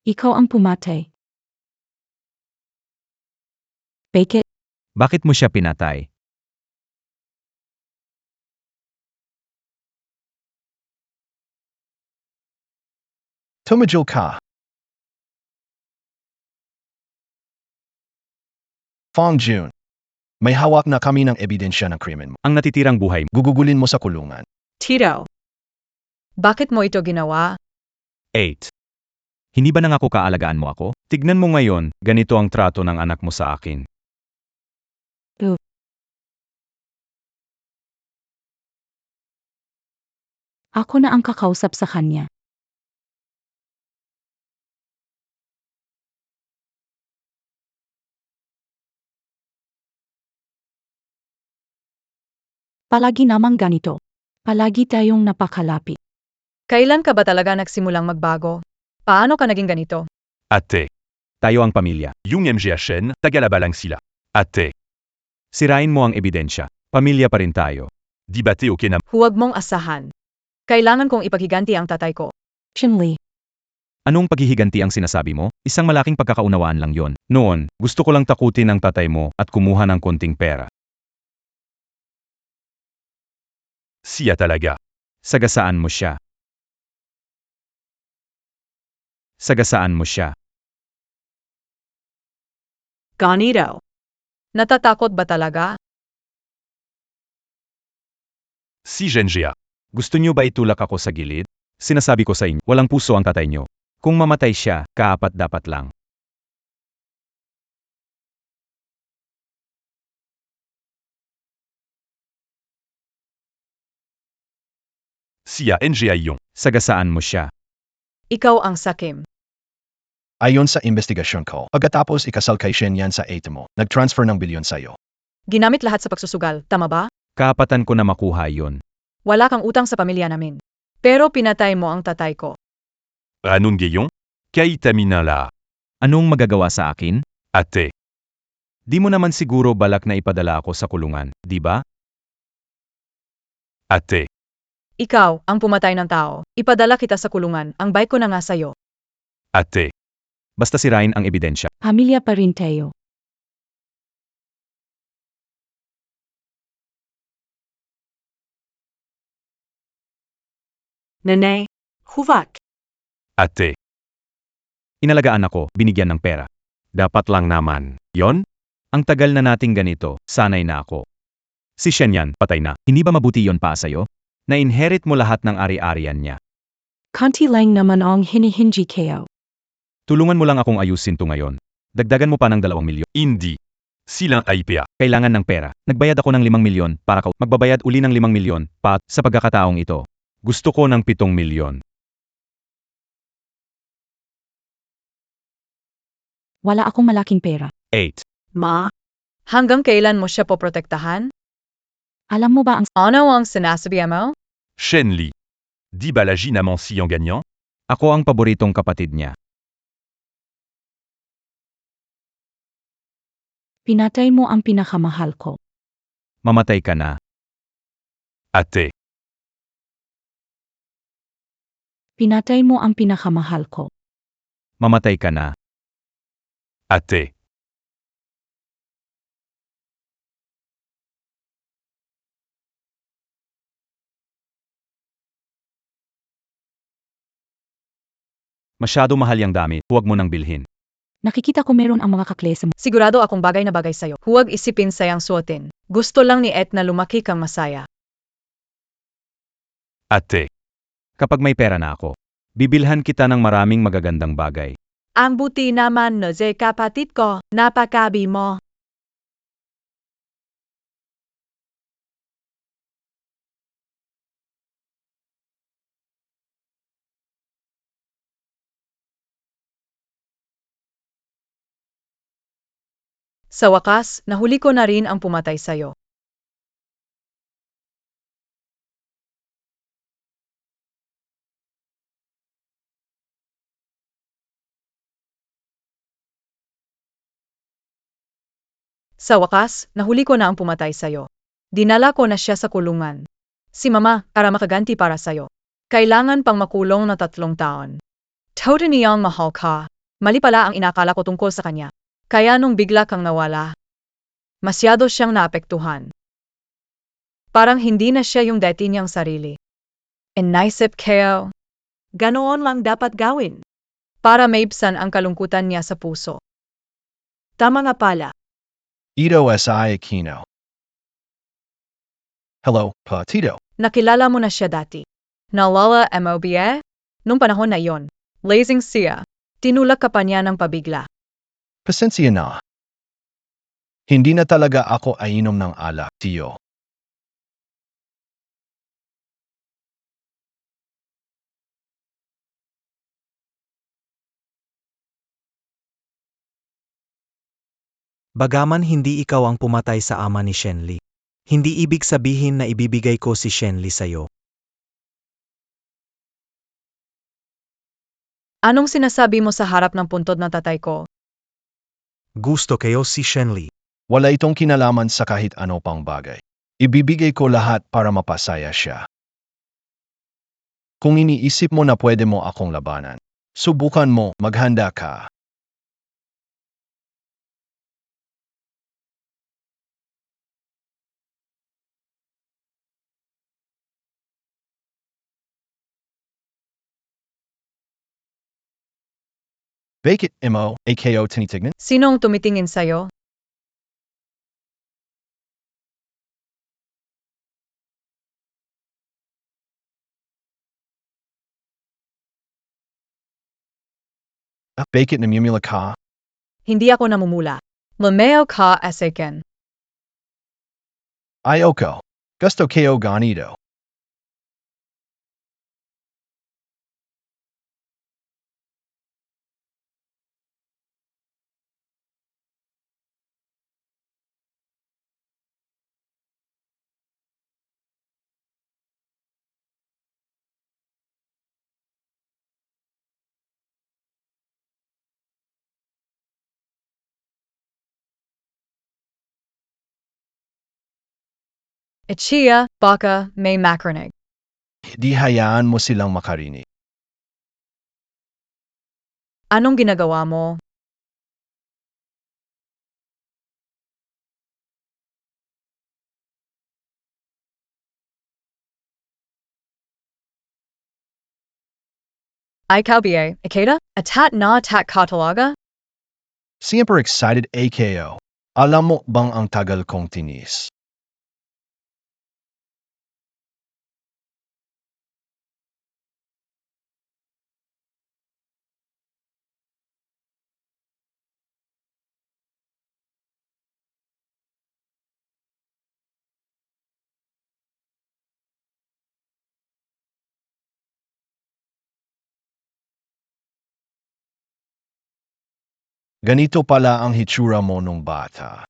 Ikaw ang pumatay. Bakit? Bakit mo siya pinatay? Tumigil ka. Fongjun. May hawak na kami ng ebidensya ng krimen mo. Ang natitirang buhay, Gugugulin mo sa kulungan. Tito. Bakit mo ito ginawa? 8. Hindi ba nangako kaalagaan mo ako? Tignan mo ngayon, ganito ang trato ng anak mo sa akin. Ako na ang kakausap sa kanya. Palagi namang ganito. Palagi tayong napakalapit. Kailan ka ba talaga nagsimulang magbago? Paano ka naging ganito? Ate. Tayo ang pamilya. Yung MGHN, tagalabalang sila. Ate. Sirain mo ang ebidensya. Pamilya pa rin tayo. Dibate okay na. Huwag mong asahan. Kailangan kong ipaghiganti ang tatay ko. Chinli, Anong paghihiganti ang sinasabi mo? Isang malaking pagkakaunawaan lang yon. Noon, gusto ko lang takutin ang tatay mo at kumuha ng konting pera. Siya talaga. Sagasaan mo siya. Sagasaan mo siya. Ganito. Natatakot ba talaga? Si Genjia. Gusto niyo ba itulak ako sa gilid? Sinasabi ko sa inyo, walang puso ang tatay niyo. Kung mamatay siya, kaapat dapat lang. Siya NGA yung. Sagasaan mo siya. Ikaw ang sakim. Ayon sa investigasyon ko, pagkatapos ikasal kay Shen yan sa 8 mo, nag-transfer ng bilyon sa'yo. Ginamit lahat sa pagsusugal, tama ba? Kaapatan ko na makuha yon. Wala kang utang sa pamilya namin. Pero pinatay mo ang tatay ko. Anong gayon? Kaitamina la. Anong magagawa sa akin? Ate. Di mo naman siguro balak na ipadala ako sa kulungan, di ba? Ate. Ikaw, ang pumatay ng tao. Ipadala kita sa kulungan, ang bike ko na nga sa'yo. Ate. Basta sirain ang ebidensya. pamilya pa rin tayo. Nene. Huvak. Ate. Inalagaan ako, binigyan ng pera. Dapat lang naman. Yon? Ang tagal na nating ganito, sanay na ako. Si Shen yan, patay na. Hindi ba mabuti yon pa sa'yo? Na-inherit mo lahat ng ari-arian niya. Kanti lang naman ang hinihingi kayo. Tulungan mo lang akong ayusin to ngayon. Dagdagan mo pa ng 2 milyon. Hindi. Silang IPA. Kailangan ng pera. Nagbayad ako ng 5 milyon para magbabayad uli ng 5 milyon pa sa pagkakataong ito. Gusto ko ng 7 milyon. Wala akong malaking pera. 8. Ma. Hanggang kailan mo siya poprotektahan? Alam mo ba ang Ano ang sinasabi mo? Shen Li. Di balaji naman siyang ganyan? Ako ang paboritong kapatid niya. pinatay mo ang pinakamahal ko? Mamatay ka na. Ate. Pinatay mo ang pinakamahal ko. Mamatay ka na. Ate. Masyado mahal yang damit, huwag mo nang bilhin. Nakikita ko meron ang mga kaklase mo. Sigurado akong bagay na bagay sa'yo. Huwag isipin sayang suotin. Gusto lang ni Ed na lumaki kang masaya. Ate. Kapag may pera na ako, bibilhan kita ng maraming magagandang bagay. Ang buti naman na kapatid ko, napakabi mo. Sa wakas, nahuli ko na rin ang pumatay sa'yo. Sa wakas, nahuli ko na ang pumatay sa'yo. Dinala ko na siya sa kulungan. Si Mama, para makaganti para sa'yo. Kailangan pang makulong na 3 taon. Toto niyang mahal ka. Mali pala ang inakala ko tungkol sa kanya. Kaya nung bigla kang nawala, masyado siyang naapektuhan. Parang hindi na siya yung dati niyang sarili. Inaisip kayo, ganoon lang dapat gawin. Para maibsan ang kalungkutan niya sa puso. Tama nga pala. Ito si Aquino. Hello, Patito. Nakilala mo na siya dati. Naalala mo ba? Nung panahon na yon, blazing siya. Tinulak ka pa niya ng pabigla. Pasensya na. Hindi na talaga ako ainom ng alak, tiyo. Bagaman hindi ikaw ang pumatay sa ama ni Shenli, hindi ibig sabihin na ibibigay ko si Shenli sa'yo. Anong sinasabi mo sa harap ng puntod ng tatay ko? Gusto kayo si Shenli. Wala itong kinalaman sa kahit ano pang bagay. Ibibigay ko lahat para mapasaya siya. Kung iniisip mo na pwede mo akong labanan, subukan mo, maghanda ka. Bakit mo, AKO tinitignan? Sinong tumitingin sa'yo? Bakit namumula ka? Hindi ako namumula. Lumeo ka aseken. Ayoko. Gusto ko ganito. Ichia, baka, may makrinig. Di hayaan mo silang makarinig. Anong ginagawa mo? Ikaw ba, Ikeda? Atat na atat ka talaga? Siyempre excited AKO. Alam mo bang ang tagal kong tinis? Ganito pala ang hitsura mo nung bata.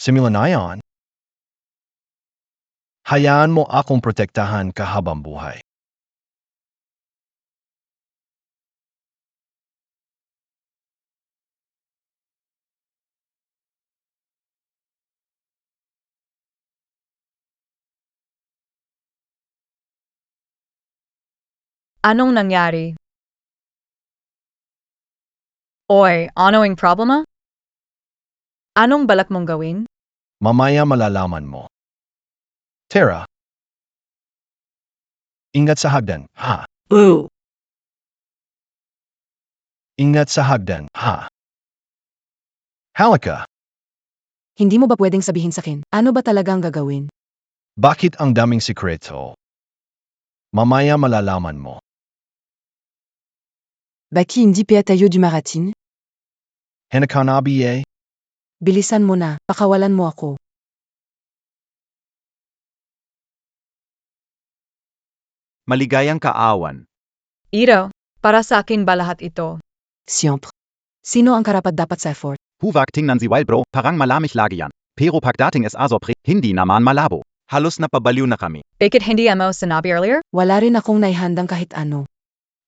Simula na yan. Hayaan mo akong protektahan ka habang buhay. Anong nangyari? Oy, ano ang problema? Anong balak mong gawin? Mamaya malalaman mo. Tara. Ingat sa hagdan, ha? Boo. Ingat sa hagdan, ha? Halika. Hindi mo ba pwedeng sabihin sa akin, ano ba talagang gagawin? Bakit ang daming sikreto? Mamaya malalaman mo. Baki hindi pa tayo dumarating? Hinakanabi eh? Bilisan mo na, pakawalan mo ako. Maligayang kaawan. Iro, para sa akin ba lahat ito? Siyempre. Sino ang karapat dapat sa effort? Huwag tingnan si Wild Bro, parang malamig lagi yan. Pero pagdating is azopre, hindi naman malabo. Halos napabaliw na kami. Bakit hindi mo sinabi earlier? Wala rin akong naihandang kahit ano.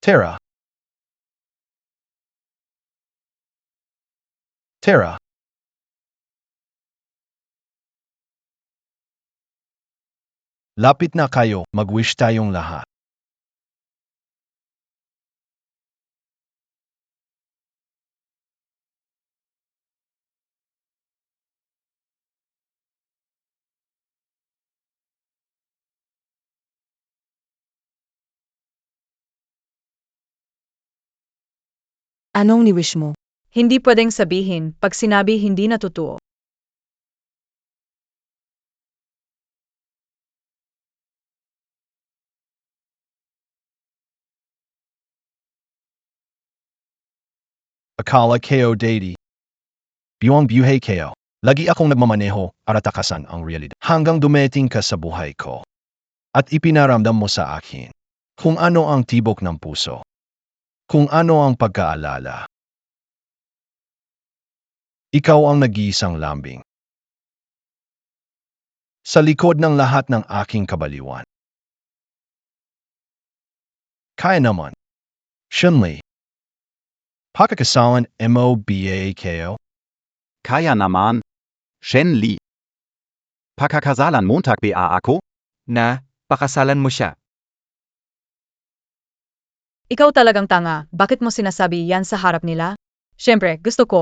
Tara. Tara. Lapit na kayo, mag-wish tayong lahat. Anong ni-wish mo? Hindi pwedeng sabihin pag sinabi hindi na totoo. Akala kayo daddy. Buwang buhay kayo. Lagi akong nagmamaneho para takasan ang realidad. Hanggang dumating ka sa buhay ko. At ipinaramdam mo sa akin kung ano ang tibok ng puso. Kung ano ang pagkaalala. Ikaw ang nag-iisang lambing. Sa likod ng lahat ng aking kabaliwan. Kaya naman. Shenli. Pakakasalan MOBA kayo. Kaya naman. Shen Li. Pakakasalan Montag ba ako? Na, pakasalan mo siya. Ikaw talagang tanga, bakit mo sinasabi yan sa harap nila? Siyempre, gusto ko.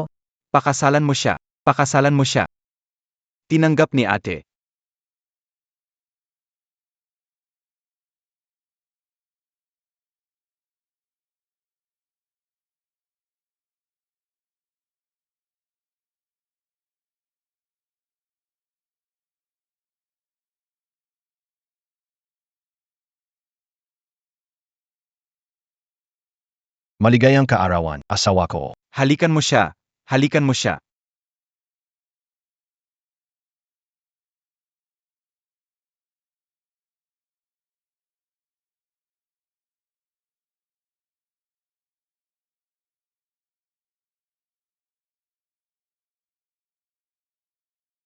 Pakasalan mo siya. Pakasalan mo siya. Tinanggap ni ate. Maligayang kaarawan, asawa ko. Halikan mo siya. Halikan mo siya.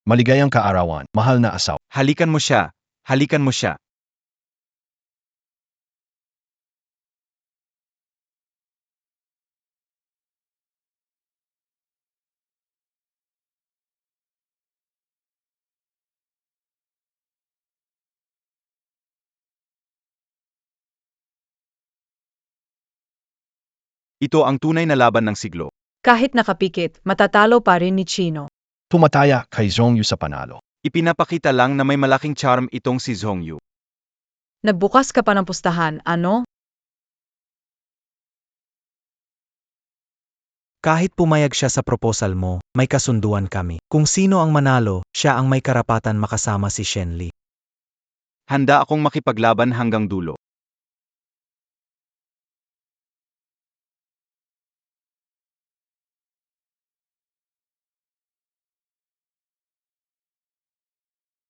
Maligayang kaarawan, mahal na asawa. Halikan mo siya. Halikan mo siya. Ito ang tunay na laban ng siglo. Kahit nakapikit, matatalo pa rin ni Chino. Tumataya kay Zhongyu sa panalo. Ipinapakita lang na may malaking charm itong si Zhongyu. Nagbukas ka pa ng pustahan, ano? Kahit pumayag siya sa proposal mo, may kasunduan kami. Kung sino ang manalo, siya ang may karapatan makasama si Shenli. Handa akong makipaglaban hanggang dulo.